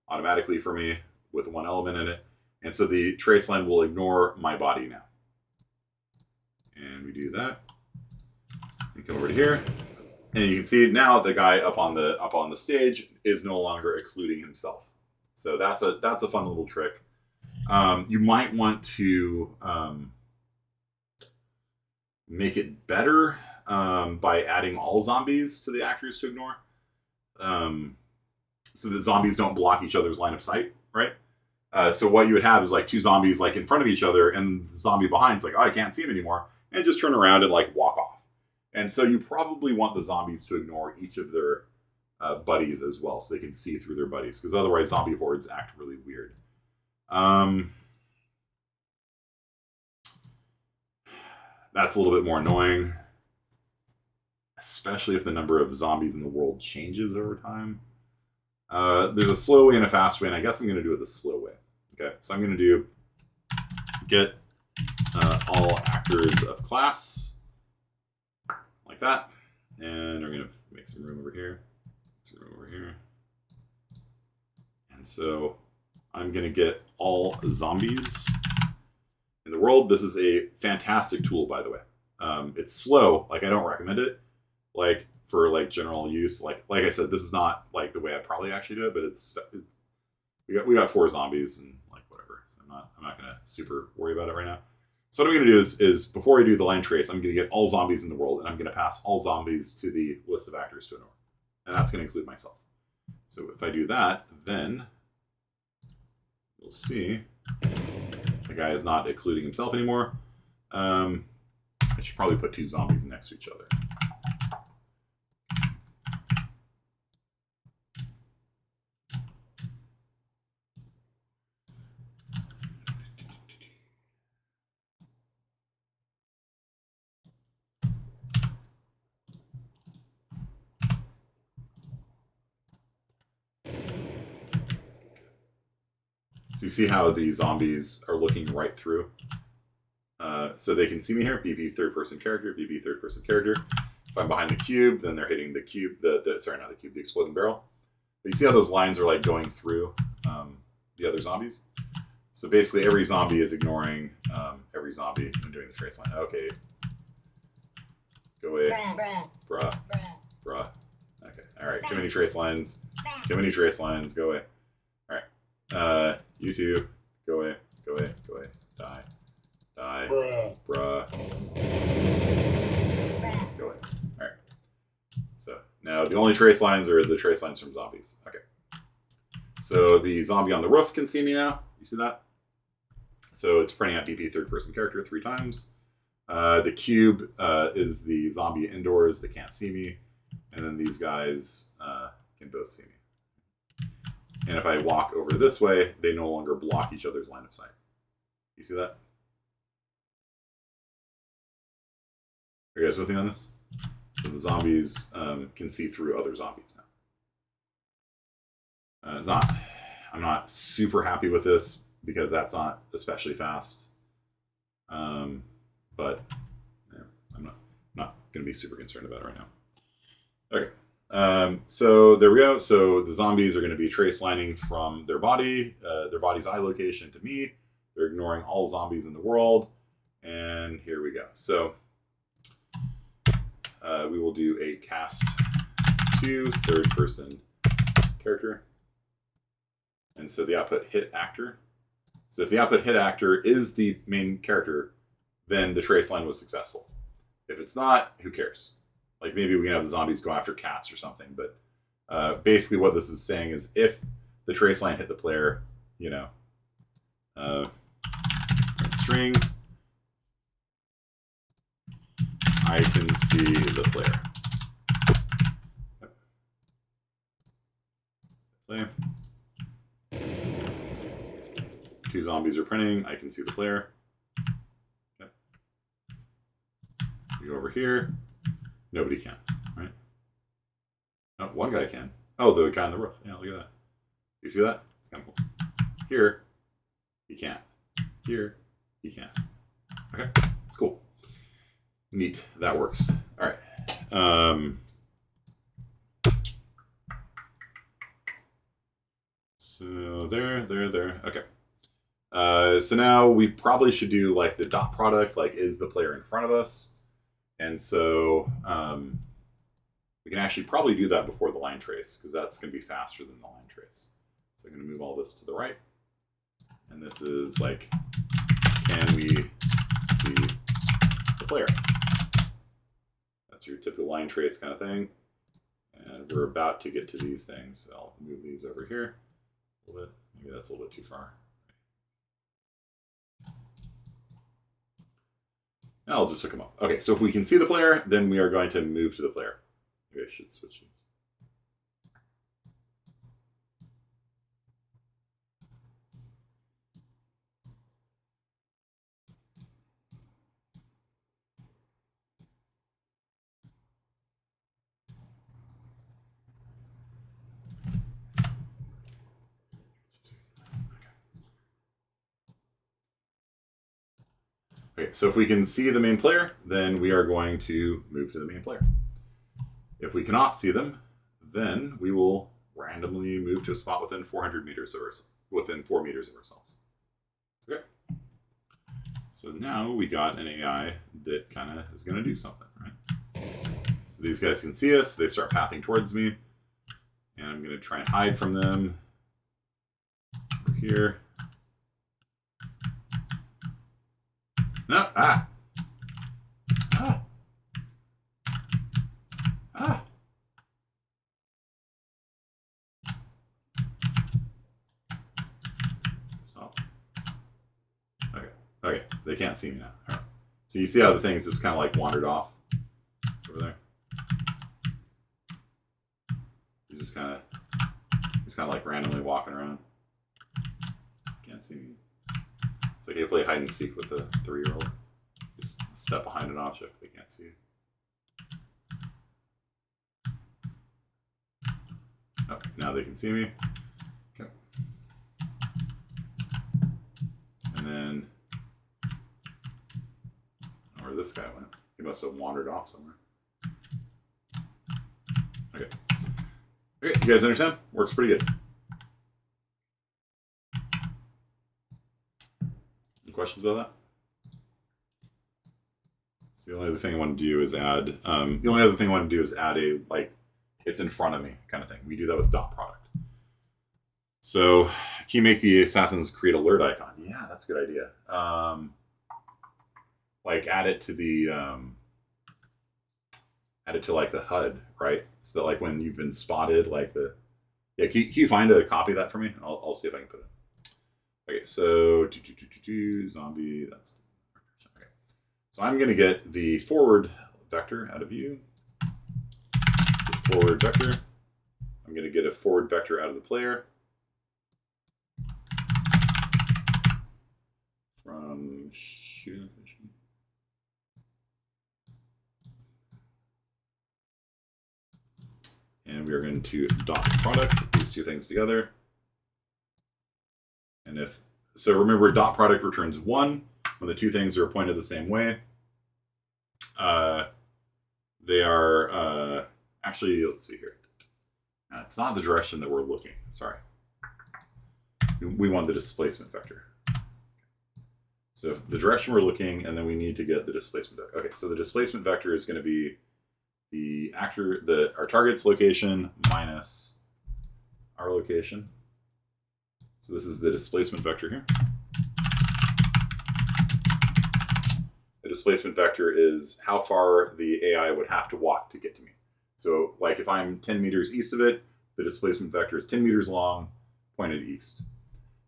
automatically for me with one element in it. And so the trace line will ignore my body now. And we do that. And come over to here. And you can see now the guy up on the stage is no longer occluding himself. So that's a fun little trick. You might want to make it better by adding all zombies to the actors to ignore, so that zombies don't block each other's line of sight, right? So what you would have is like two zombies like in front of each other, and the zombie behind's like, oh, I can't see him anymore, and just turn around and like walk off. And so you probably want the zombies to ignore each of their buddies as well, so they can see through their buddies, because otherwise zombie hordes act really weird. That's a little bit more annoying, especially if the number of zombies in the world changes over time. There's a slow way and a fast way, and I guess I'm going to do it the slow way. Okay, so I'm going to do get all actors of class, like that. And we're going to make some room over here, some room over here. And so I'm going to get all zombies in the world. This is a fantastic tool, by the way. It's slow. Like, I don't recommend it. Like, for like general use, like I said, this is not like the way I probably actually do it, but we got 4 zombies and like whatever. So I'm not gonna super worry about it right now. So what I'm gonna do is before I do the line trace, I'm gonna get all zombies in the world, and I'm gonna pass all zombies to the list of actors to ignore, and that's gonna include myself. So if I do that, then we'll see the guy is not occluding himself anymore. I should probably put 2 zombies next to each other. So you see how the zombies are looking right through. So they can see me here, BP third person character, BP third person character. If I'm behind the cube, then they're hitting the cube, sorry, not the cube, the exploding barrel. But you see how those lines are like going through the other zombies? So basically every zombie is ignoring every zombie and doing the trace line. Okay. Go away. Bruh. Okay. All right. Too many trace lines. Too many trace lines. Go away. All right. You two. Now the only trace lines are the trace lines from zombies. Okay. So the zombie on the roof can see me now. You see that? So it's printing out DP third person character 3 times. The cube is the zombie indoors that can't see me. And then these guys can both see me. And if I walk over this way, they no longer block each other's line of sight. You see that? Are you guys with me on this? So the zombies can see through other zombies now. I'm not super happy with this because that's not especially fast. But yeah, I'm not going to be super concerned about it right now. Okay. So there we go. So the zombies are going to be trace lining from their body's eye location to me. They're ignoring all zombies in the world. And here we go. So we will do a cast to third person character. And so the output hit actor. So if the output hit actor is the main character, then the trace line was successful. If it's not, who cares? Like maybe we can have the zombies go after cats or something. But basically what this is saying is if the trace line hit the player, you know, string, I can see the player. Play. 2 zombies are printing. I can see the player. Okay. We go over here. Nobody can, right? Oh, one guy can. Oh, the guy on the roof. Yeah, look at that. You see that? It's kind of cool. Here, he can't. Here, he can't. Okay, cool. Neat. That works. All right. So there. Okay. So now we probably should do like the dot product, like is the player in front of us? And so we can actually probably do that before the line trace because that's going to be faster than the line trace. So I'm going to move all this to the right. And this is like, can we see the player? That's your typical line trace kind of thing. And we're about to get to these things. So I'll move these over here a little bit. Maybe that's a little bit too far. I'll just hook them up. Okay, so if we can see the player, then we are going to move to the player. Maybe I should switch these. Okay, so if we can see the main player, then we are going to move to the main player. If we cannot see them, then we will randomly move to a spot within 400 meters of within 4 meters of ourselves. Okay. So now we got an AI that kind of is going to do something, right? So these guys can see us. They start pathing towards me. And I'm going to try and hide from them. Over here. No, ah. Stop. Okay, they can't see me now. All right. So you see how the things just kind of like wandered off over there? He's kind of like randomly walking around. Can't see me. It's like you play hide and seek with a 3-year-old. Just step behind an object, they can't see you. Oh, now they can see me. Okay. And then, where this guy went? He must have wandered off somewhere. Okay. Okay, you guys understand? Works pretty good. Any questions about that? So the only other thing I want to do is add. A like, it's in front of me kind of thing. We do that with dot product. So can you make the assassins create alert icon? Yeah, that's a good idea. Like add it to the add it to like the HUD, right? So that like when you've been spotted, like the can you find a copy of that for me? I'll see if I can put it. Okay, so zombie. That's okay. So I'm gonna get the forward vector out of view. Forward vector. I'm gonna get a forward vector out of the player. From and we are going to dot product these two things together. And if so, remember dot product returns 1 when the two things are pointed the same way. They are actually, let's see here. It's not the direction that we're looking. Sorry. We want the displacement vector. So the direction we're looking, and then we need to get the displacement vector. Okay, so the displacement vector is going to be our target's location minus our location. So this is the displacement vector here. The displacement vector is how far the AI would have to walk to get to me. So like if I'm 10 meters east of it, the displacement vector is 10 meters long, pointed east.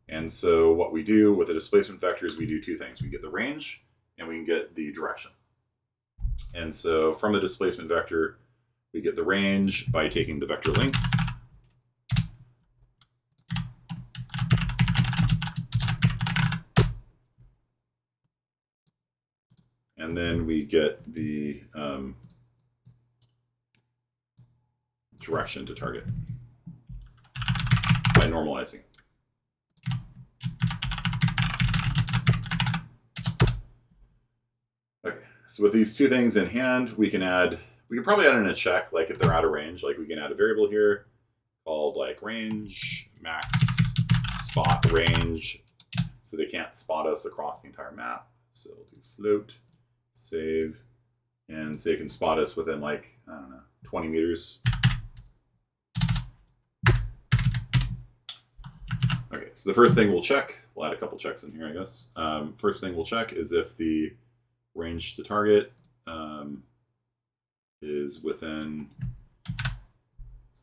And so what we do with the displacement vector is we do two things. We get the range and we can get the direction. And so from the displacement vector, we get the range by taking the vector length. And then we get the direction to target by normalizing. Okay, so with these two things in hand, we can probably add in a check, like if they're out of range, like we can add a variable here called like range max spot range, so they can't spot us across the entire map. So we'll do float, save, and say it can spot us within like, I don't know, 20 meters. Okay, so the first thing we'll check, we'll add a couple checks in here, I guess. First thing we'll check is if the range to target is within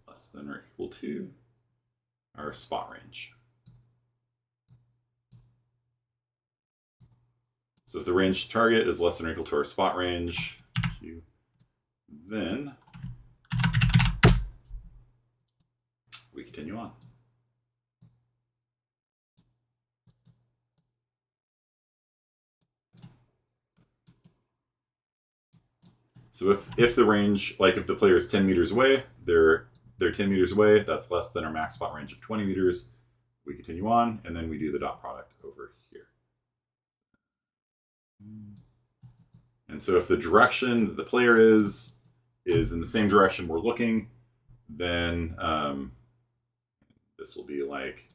less than or equal to our spot range. So if the range to target is less than or equal to our spot range, then we continue on. So if the range, like if the player is 10 meters away, they're 10 meters away, that's less than our max spot range of 20 meters, we continue on, and then we do the dot product over here. And so if the direction that the player is in the same direction we're looking, then this will be like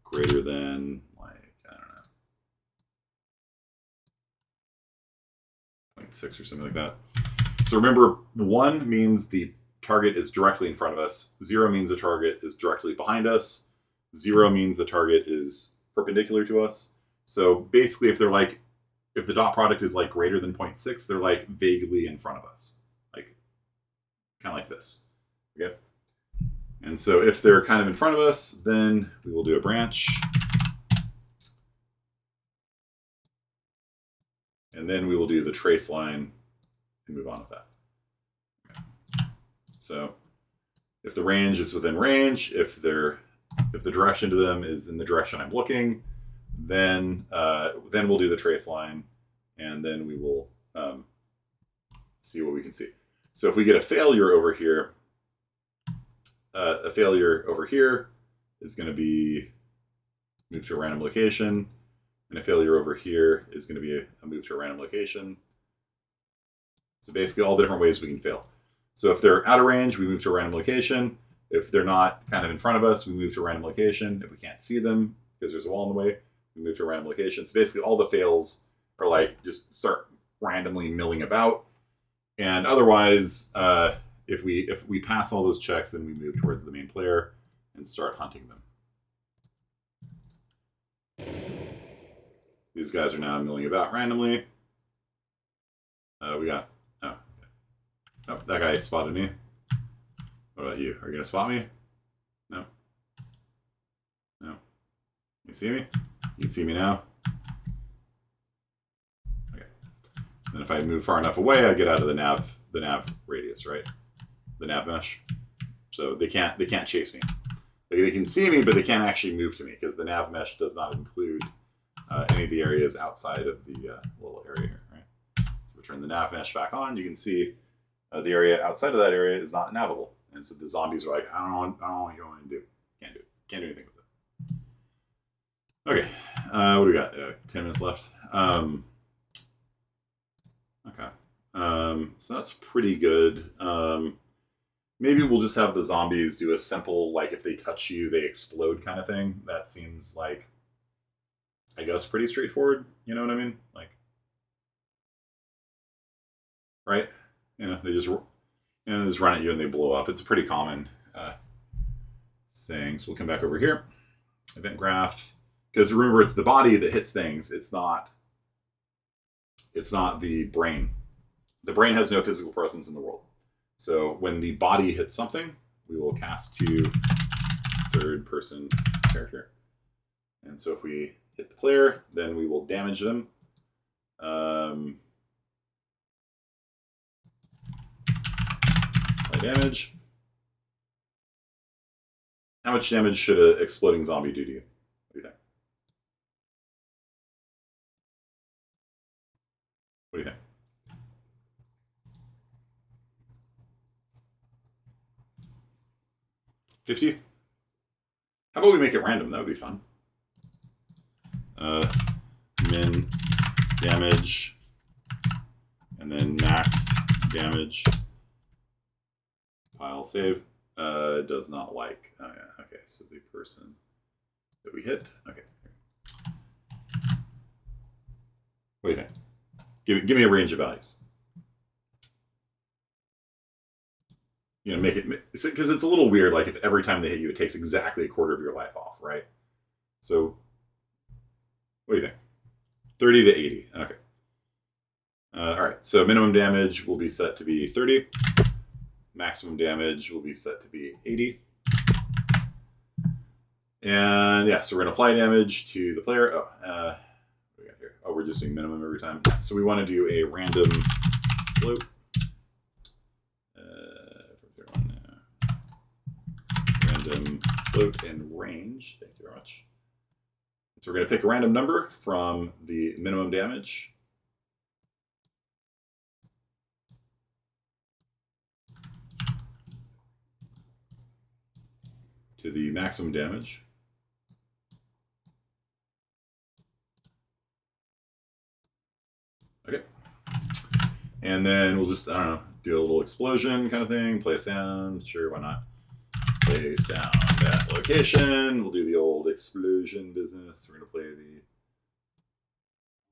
greater than like, I don't know, 0.6 or something like that. So remember, 1 means the target is directly in front of us. 0 means the target is directly behind us. 0 means the target is perpendicular to us. So basically, if the dot product is like greater than 0.6, they're like vaguely in front of us, like kind of like this. Okay. And so if they're kind of in front of us, then we will do a branch. And then we will do the trace line and move on with that. Okay. So if the range is within range, if the direction to them is in the direction I'm looking, then we'll do the trace line, and then we will see what we can see. So if we get a failure over here, is going to be moved to a random location, and a failure over here is going to be a move to a random location. So basically all the different ways we can fail. So if they're out of range, we move to a random location. If they're not kind of in front of us, we move to a random location. If we can't see them because there's a wall in the way, we move to a random location. So basically all the fails are like just start randomly milling about. And otherwise, if we pass all those checks, then we move towards the main player and start hunting them. These guys are now milling about randomly. We got, Oh, that guy spotted me. What about you? Are you gonna spot me? No. No. You see me? You can see me now. Okay. And if I move far enough away, I get out of the nav radius, right? The nav mesh. So they can't chase me. Like, they can see me, but they can't actually move to me because the nav mesh does not include any of the areas outside of the little area here, right? So we turn the nav mesh back on. You can see the area outside of that area is not navigable, and so the zombies are like, I don't know what you want to do. Can't do it. Can't do anything with it. Okay, what do we got? 10 minutes left. Okay, so that's pretty good. Maybe we'll just have the zombies do a simple, like, if they touch you, they explode kind of thing. That seems like, I guess, pretty straightforward. You know what I mean? Like, right? You know, they just run at you and they blow up. It's a pretty common thing. So we'll come back over here, event graph, because remember, it's the body that hits things. It's not the brain. The brain has no physical presence in the world. So when the body hits something, we will cast to third person character. And so if we hit the player, then we will damage them. Apply damage. How much damage should an exploding zombie do to you? What do you think? What do you think? $50? How about we make it random? That would be fun. Min damage, and then max damage. File save. Does not like. Oh yeah. Okay. So the person that we hit. Okay. What do you think? Give me a range of values. You know, make it, because it's a little weird. Like, if every time they hit you, it takes exactly a quarter of your life off, right? So, what do you think? 30 to 80. Okay. All right. So minimum damage will be set to be 30. Maximum damage will be set to be 80. And yeah, so we're gonna apply damage to the player. Oh, what do we got here? Oh, we're just doing minimum every time. So we want to do a random float. Random float and range. Thank you very much. So we're going to pick a random number from the minimum damage. To the maximum damage. Okay. And then we'll just, I don't know, do a little explosion kind of thing, play a sound. Sure, why not? Play sound at location. We'll do the old explosion business. We're going to play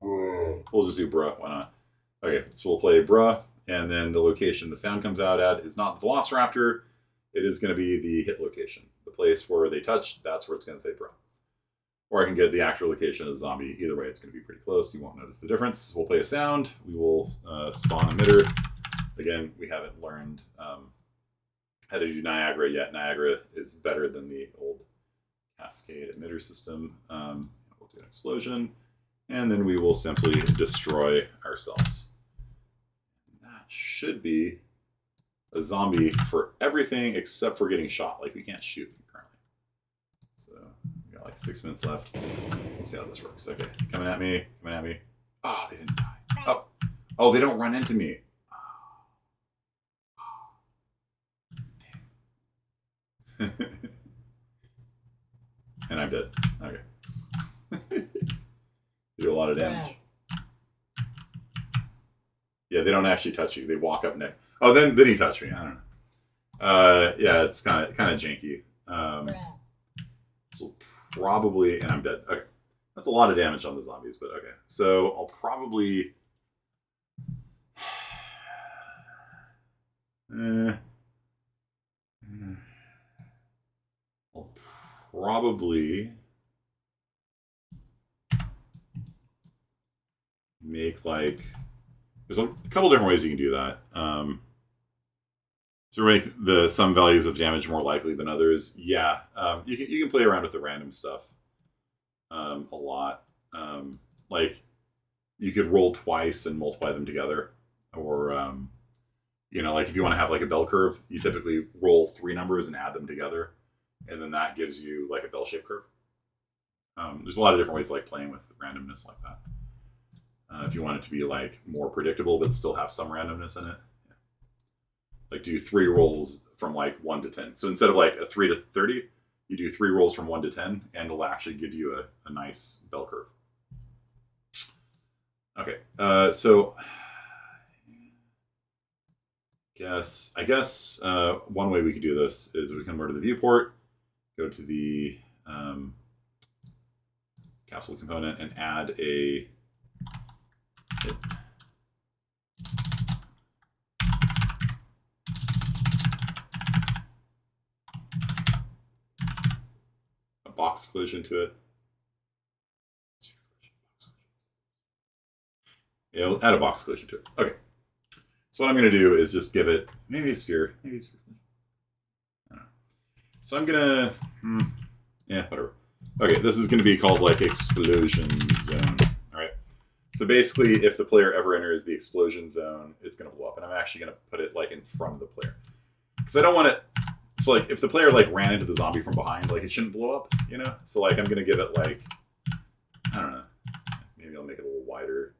the... We'll just do bruh, why not? Okay, so we'll play bruh, and then the location the sound comes out at is not the Velociraptor. It is going to be the hit location. The place where they touch, that's where it's going to say bruh. Or I can get the actual location of the zombie. Either way, it's going to be pretty close. You won't notice the difference. We'll play a sound. We will spawn emitter. Again, we haven't learned how to do Niagara yet. Niagara is better than the old Cascade emitter system. We'll do an explosion. And then we will simply destroy ourselves. That should be a zombie for everything except for getting shot. Like, we can't shoot currently. So we got like 6 minutes left. Let's see how this works. Okay, coming at me. Oh, they didn't die. Oh, they don't run into me. And I'm dead. Okay. They do a lot of damage. Yeah, they don't actually touch you. They walk up next. Oh, then he touched me. I don't know. Yeah, it's kind of janky. So probably, and I'm dead. Okay, that's a lot of damage on the zombies, but okay. So I'll probably. I'll probably make, like, there's a couple different ways you can do that. So make some values of damage more likely than others. Yeah, you can play around with the random stuff a lot. Like you could roll twice and multiply them together, or like if you want to have like a bell curve, you typically roll 3 numbers and add them together, and then that gives you like a bell-shaped curve. There's a lot of different ways like playing with randomness like that. If you want it to be like more predictable but still have some randomness in it, yeah. Like do 3 rolls from like 1 to 10. So instead of like a 3 to 30, you do 3 rolls from 1 to 10, and it'll actually give you a nice bell curve. Okay, so I guess one way we could do this is we can go to the viewport, go to the capsule component, and add a box collision to it. Yeah, we'll add a box collision to it. Okay. So what I'm going to do is just give it maybe a sphere. Maybe a sphere. I don't know. So I'm going to... yeah, whatever. Okay, this is going to be called like explosion zone. All right. So basically, if the player ever enters the explosion zone, it's going to blow up. And I'm actually going to put it like in front of the player. Because I don't want it... So like if the player like ran into the zombie from behind, like it shouldn't blow up, you know? So like I'm going to give it like... I don't know. Maybe I'll make it a little wider.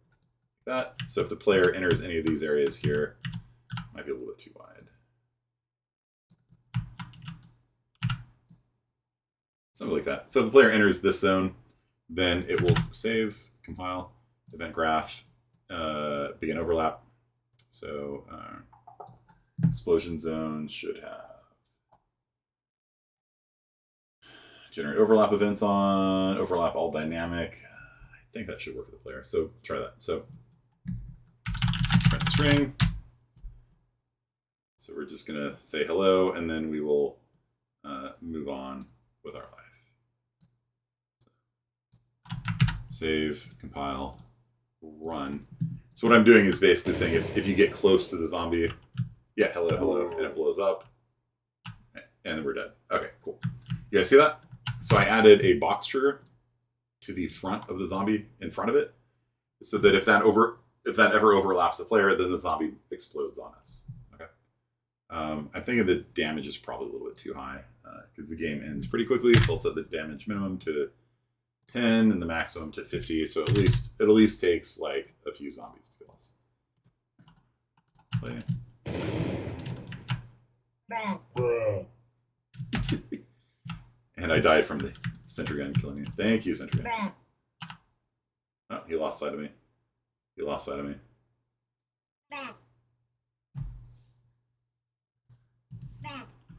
That. So if the player enters any of these areas here, might be a little bit too wide. Something like that. So if the player enters this zone, then it will save, compile, event graph, begin overlap. So explosion zone should have generate overlap events on, overlap all dynamic. I think that should work for the player. So try that. So print string. So we're just going to say hello, and then we will move on with our life. Save, compile, run. So what I'm doing is basically saying if you get close to the zombie, yeah, hello, hello, and it blows up, and then we're dead. Okay, cool. You guys see that? So I added a box trigger to the front of the zombie in front of it, so that if that ever overlaps the player, then the zombie explodes on us. Okay. I'm thinking the damage is probably a little bit too high because the game ends pretty quickly. So I'll set the damage minimum to 10 and the maximum to 50. So it at least takes like a few zombies to kill us. Play. And I died from the sentry gun killing me. Thank you, sentry gun. Oh, he lost sight of me. He lost sight of me.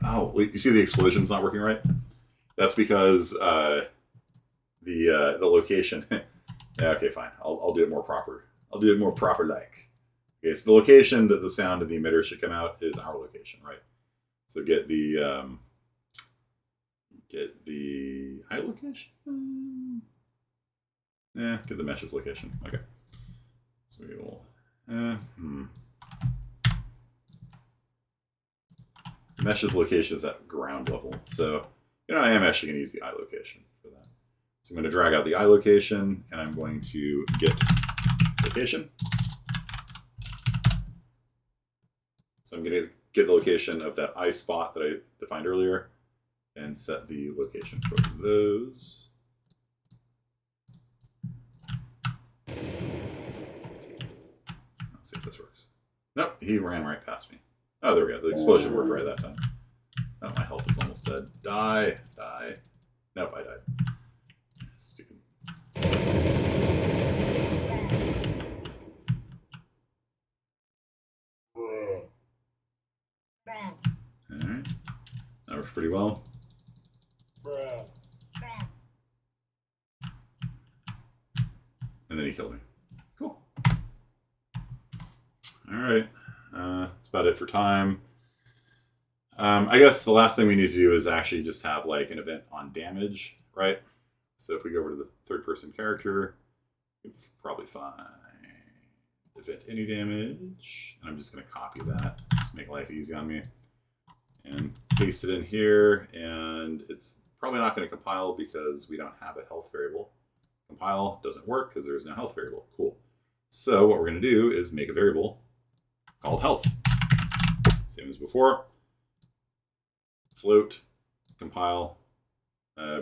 Oh, wait, you see the explosion's not working right? That's because the location. Yeah, okay, fine. I'll do it more proper. I'll do it more proper like. Okay, so the location that the sound of the emitter should come out is our location, right? So get the eye location. Yeah, get the mesh's location. Okay. So we will. Mesh's location is at ground level, so I am actually going to use the eye location for that. So I'm going to drag out the eye location, and I'm going to get location. So I'm going to get the location of that eye spot that I defined earlier, and set the location for those. Let's see if this works. Nope, he ran right past me. Oh, there we go. The explosion worked right that time. Oh, my health is almost dead. Die. Nope, I died. Stupid. Alright. That works pretty well. And then he killed me. Cool. Alright. That's about it for time. I guess the last thing we need to do is actually just have like an event on damage, right? So if we go over to the third person character, we can probably find event any damage. And I'm just going to copy that, just make life easy on me. and paste it in here, and it's probably not going to compile because we don't have a health variable. Compile doesn't work because there's no health variable. Cool. So what we're going to do is make a variable called health. Same as before. Float, compile,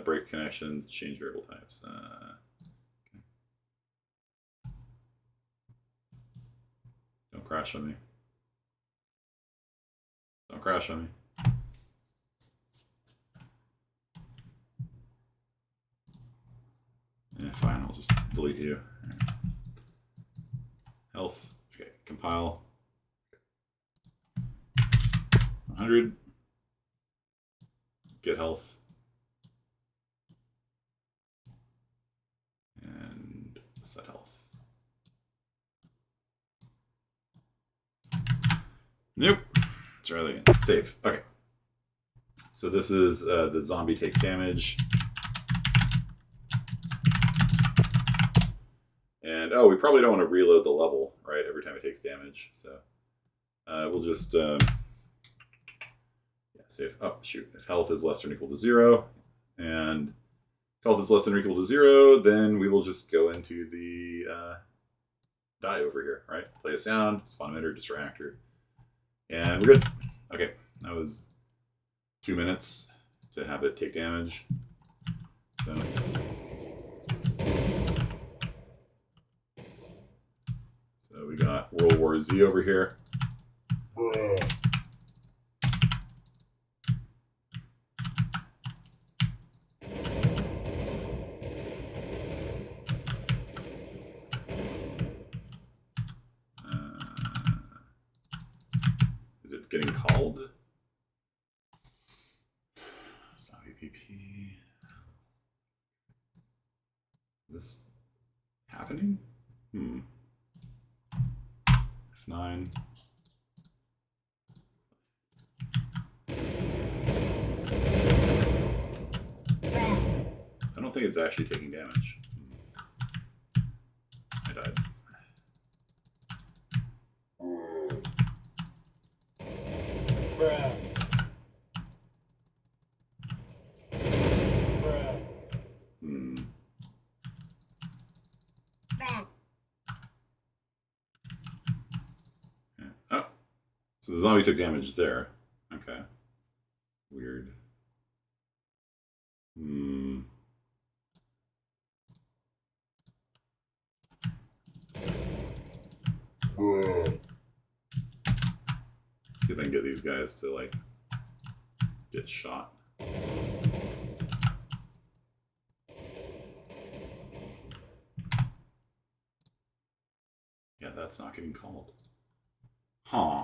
break connections, change variable types. Okay. Don't crash on me. Don't crash on me. Yeah, fine, I'll just delete you. Right. Health, okay, compile. 100. Get health. And set health. Nope. Let's try that again. Save. Okay. So this is the zombie takes damage. And oh, we probably don't want to reload the level, right, every time it takes damage. So we'll just save. Oh, shoot. If health is less than or equal to 0, and if health is less than or equal to 0, then we will just go into the die over here, right? Play a sound, spawn emitter, distractor. And we're good. Okay, that was 2 minutes to have it take damage. So we got World War Z over here. Is it getting called? Zombie PP. Is this happening? F9. I don't think it's actually taking damage. I died. Oh, so the zombie took damage there. Okay. Weird. See if I can get these guys to, like, get shot. Yeah, that's not getting called. Huh.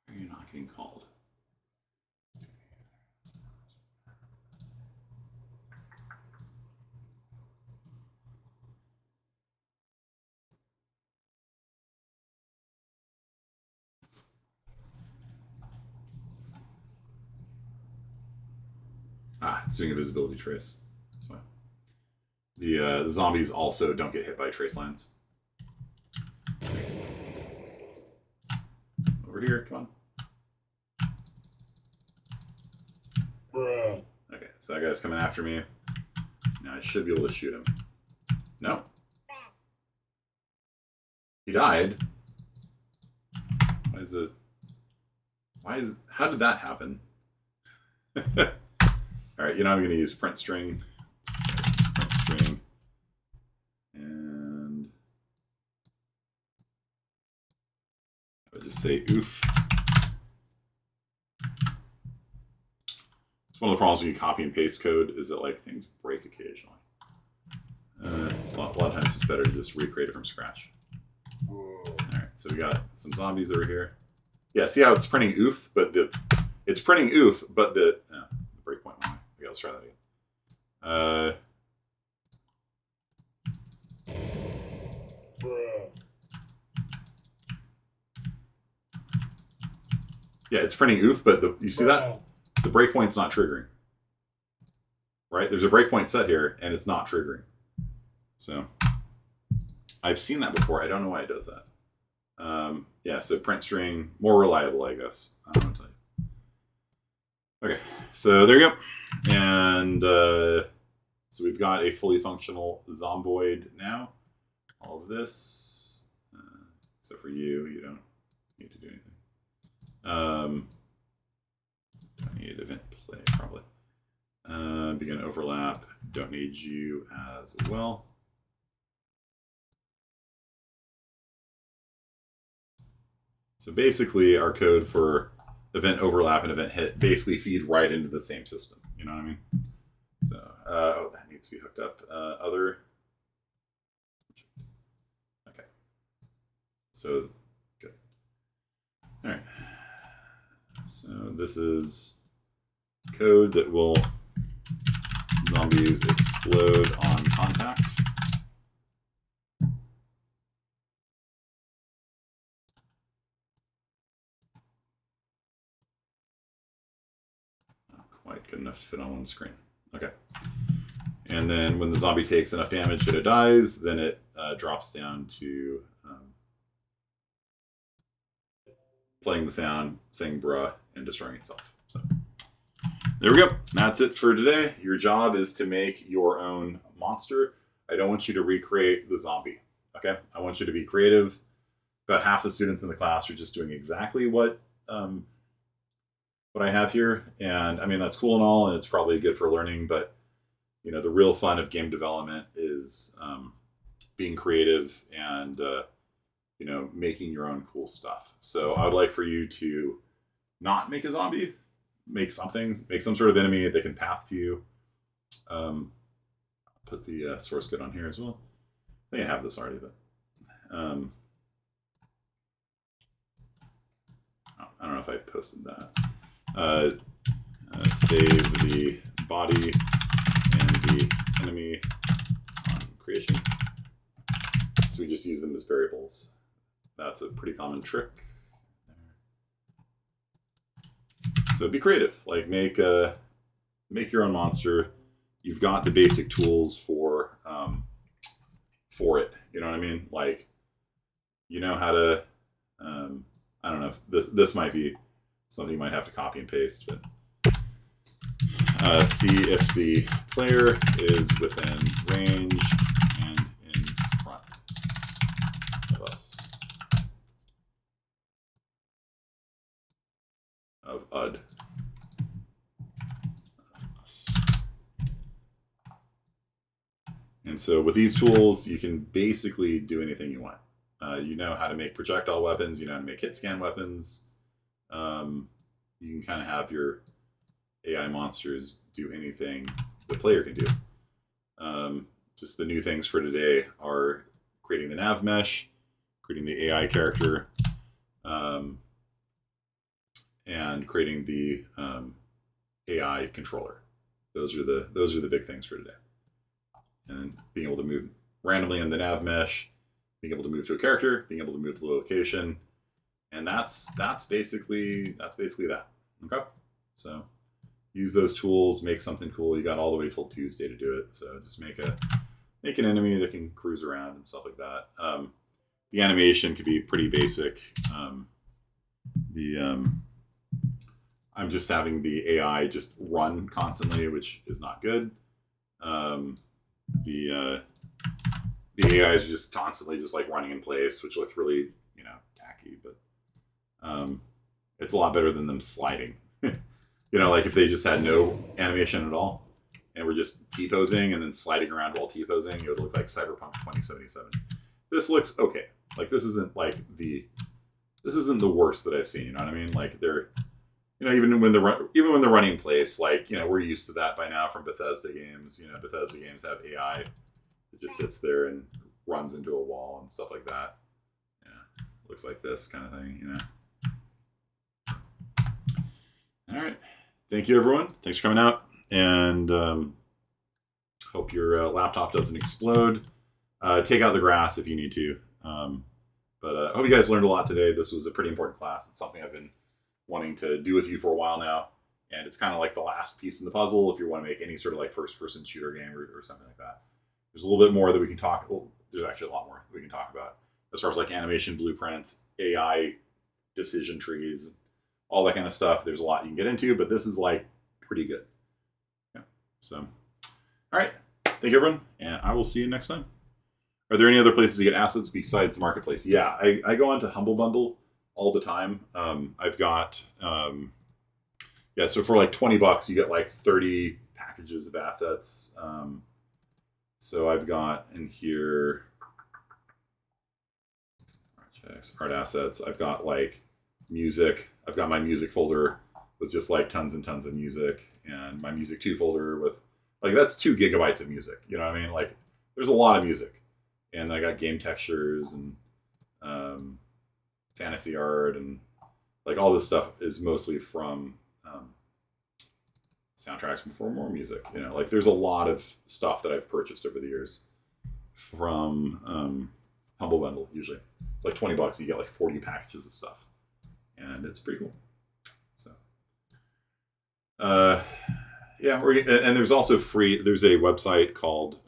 Why are you not getting called? Ah, it's doing a visibility trace. That's why. The zombies also don't get hit by trace lines. Over here, come on. Okay, so that guy's coming after me. Now I should be able to shoot him. No. He died. How did that happen? All right, I'm going to use print string. Print string. And I would just say oof. It's one of the problems when you copy and paste code is that, like, things break occasionally. So a lot of times it's better to just recreate it from scratch. All right, so we got some zombies over here. Yeah, see how it's printing oof, but the breakpoint went away. Okay, let's try that again. Yeah, it's printing oof, but you see that? The breakpoint's not triggering. Right? There's a breakpoint set here, and it's not triggering. So I've seen that before. I don't know why it does that. Yeah, so print string, more reliable, I guess. I don't know what to tell you. Okay, so there you go. And so we've got a fully functional zomboid now. All of this, except for you don't need to do anything. Don't need event play, probably. Begin overlap, don't need you as well. So basically our code for event overlap and event hit basically feed right into the same system. You know what I mean? So, oh, that needs to be hooked up. Other. Okay. So, good. All right. So this is code that will zombies explode on contact. Not quite good enough to fit on one screen. Okay. And then when the zombie takes enough damage that it dies, then it drops down to playing the sound, saying bruh, and destroying itself. So there we go. That's it for today. Your job is to make your own monster. I don't want you to recreate the zombie. Okay? I want you to be creative. About half the students in the class are just doing exactly what I have here. And I mean, that's cool and all, and it's probably good for learning, but you know, the real fun of game development is being creative and you know, making your own cool stuff. So I would like for you to not make a zombie, make something, make some sort of enemy that can path to you. Put the source code on here as well. I think I have this already, but I don't know if I posted that. Save the body and the enemy on creation. So we just use them as variables. That's a pretty common trick. So be creative. Like make your own monster. You've got the basic tools for it. You know what I mean? Like, you know how to. I don't know if this might be something you might have to copy and paste, but see if the player is within range and in front of us. Of UD. Us. And so with these tools, you can basically do anything you want. You know how to make projectile weapons. You know how to make hit scan weapons. You can kind of have your AI monsters do anything the player can do. Just the new things for today are creating the Nav Mesh, creating the AI character, and creating the AI controller. Those are the big things for today. And being able to move randomly in the Nav Mesh, being able to move to a character, being able to move to the location, and that's basically that. Okay, so use those tools, make something cool. You got all the way till Tuesday to do it. So just make an enemy that can cruise around and stuff like that. The animation could be pretty basic. I'm just having the AI just run constantly, which is not good. The AIs are just constantly just like running in place, which looks really, you know, tacky, but it's a lot better than them sliding. You know, like if they just had no animation at all and were just T-posing and then sliding around while T-posing, it would look like Cyberpunk 2077. This looks okay. Like this isn't the worst that I've seen, you know what I mean? Like they're, you know, even when they're running in place, like, you know, we're used to that by now from Bethesda games. You know, Bethesda games have AI that just sits there and runs into a wall and stuff like that. Yeah, looks like this kind of thing, you know. All right. Thank you, everyone. Thanks for coming out. And hope your laptop doesn't explode. Take out the grass if you need to. But I hope you guys learned a lot today. This was a pretty important class. It's something I've been wanting to do with you for a while now. And it's kind of like the last piece in the puzzle if you want to make any sort of like first-person shooter game or something like that. There's a little bit more that we can talk. Well, there's actually a lot more we can talk about as far as like animation blueprints, AI decision trees, all that kind of stuff. There's a lot you can get into, but this is like pretty good. Yeah. So, all right. Thank you, everyone, and I will see you next time. Are there any other places to get assets besides the marketplace? Yeah, I go on to Humble Bundle all the time. I've got, yeah, so for like $20, you get like 30 packages of assets. So I've got in here, art assets. I've got like music. I've got my music folder with just like tons and tons of music, and my music 2 folder with like, that's 2 gigabytes of music. You know what I mean? Like there's a lot of music. And then I got game textures and fantasy art, and like all this stuff is mostly from soundtracks for more music. You know, like there's a lot of stuff that I've purchased over the years from Humble Bundle. Usually it's like $20, you get like 40 packages of stuff, and it's pretty cool. So yeah, and there's also free, there's a website called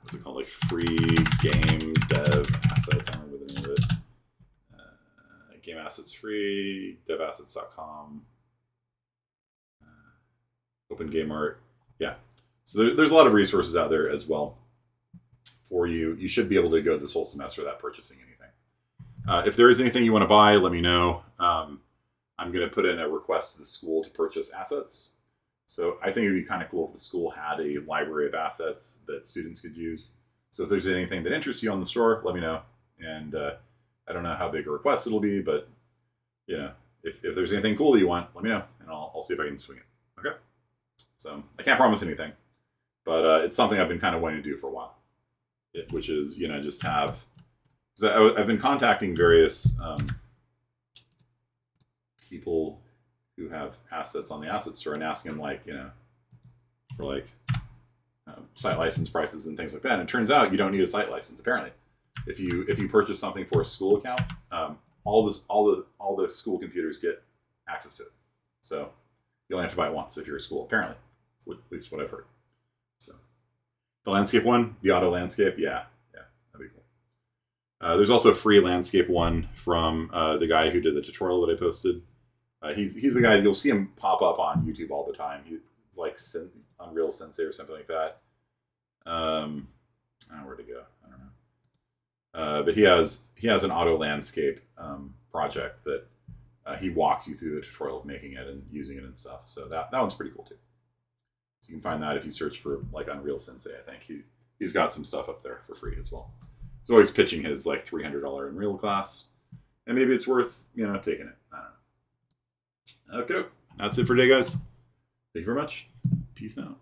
what's it called, like free game dev assets. I don't remember the name of it. Game assets free, devassets.com, open game art. Yeah. So there's a lot of resources out there as well for you. You should be able to go this whole semester without purchasing anything. If there is anything you want to buy, let me know. I'm going to put in a request to the school to purchase assets. So I think it'd be kind of cool if the school had a library of assets that students could use. So if there's anything that interests you on the store, let me know. And I don't know how big a request it'll be, but you know, if there's anything cool that you want, let me know, and I'll see if I can swing it. Okay. So I can't promise anything, but it's something I've been kind of wanting to do for a while. Which is, you know, just have, because I've been contacting various people who have assets on the asset store and asking them, like, you know, for like site license prices and things like that. And it turns out you don't need a site license. Apparently, if you purchase something for a school account, all the school computers get access to it. So you only have to buy it once if you're a school. Apparently, at least what I've heard. So the landscape one, the auto landscape, yeah, that'd be cool. There's also a free landscape one from the guy who did the tutorial that I posted. He's the guy, you'll see him pop up on YouTube all the time. He's like Unreal Sensei or something like that. I don't know where to go. I don't know. But he has an auto landscape project that he walks you through the tutorial of making it and using it and stuff. So that one's pretty cool too. So you can find that if you search for like Unreal Sensei. I think he's got some stuff up there for free as well. He's always pitching his like $300 Unreal class, and maybe it's worth, you know, taking it. I don't know. Okay, that's it for today, guys. Thank you very much. Peace out.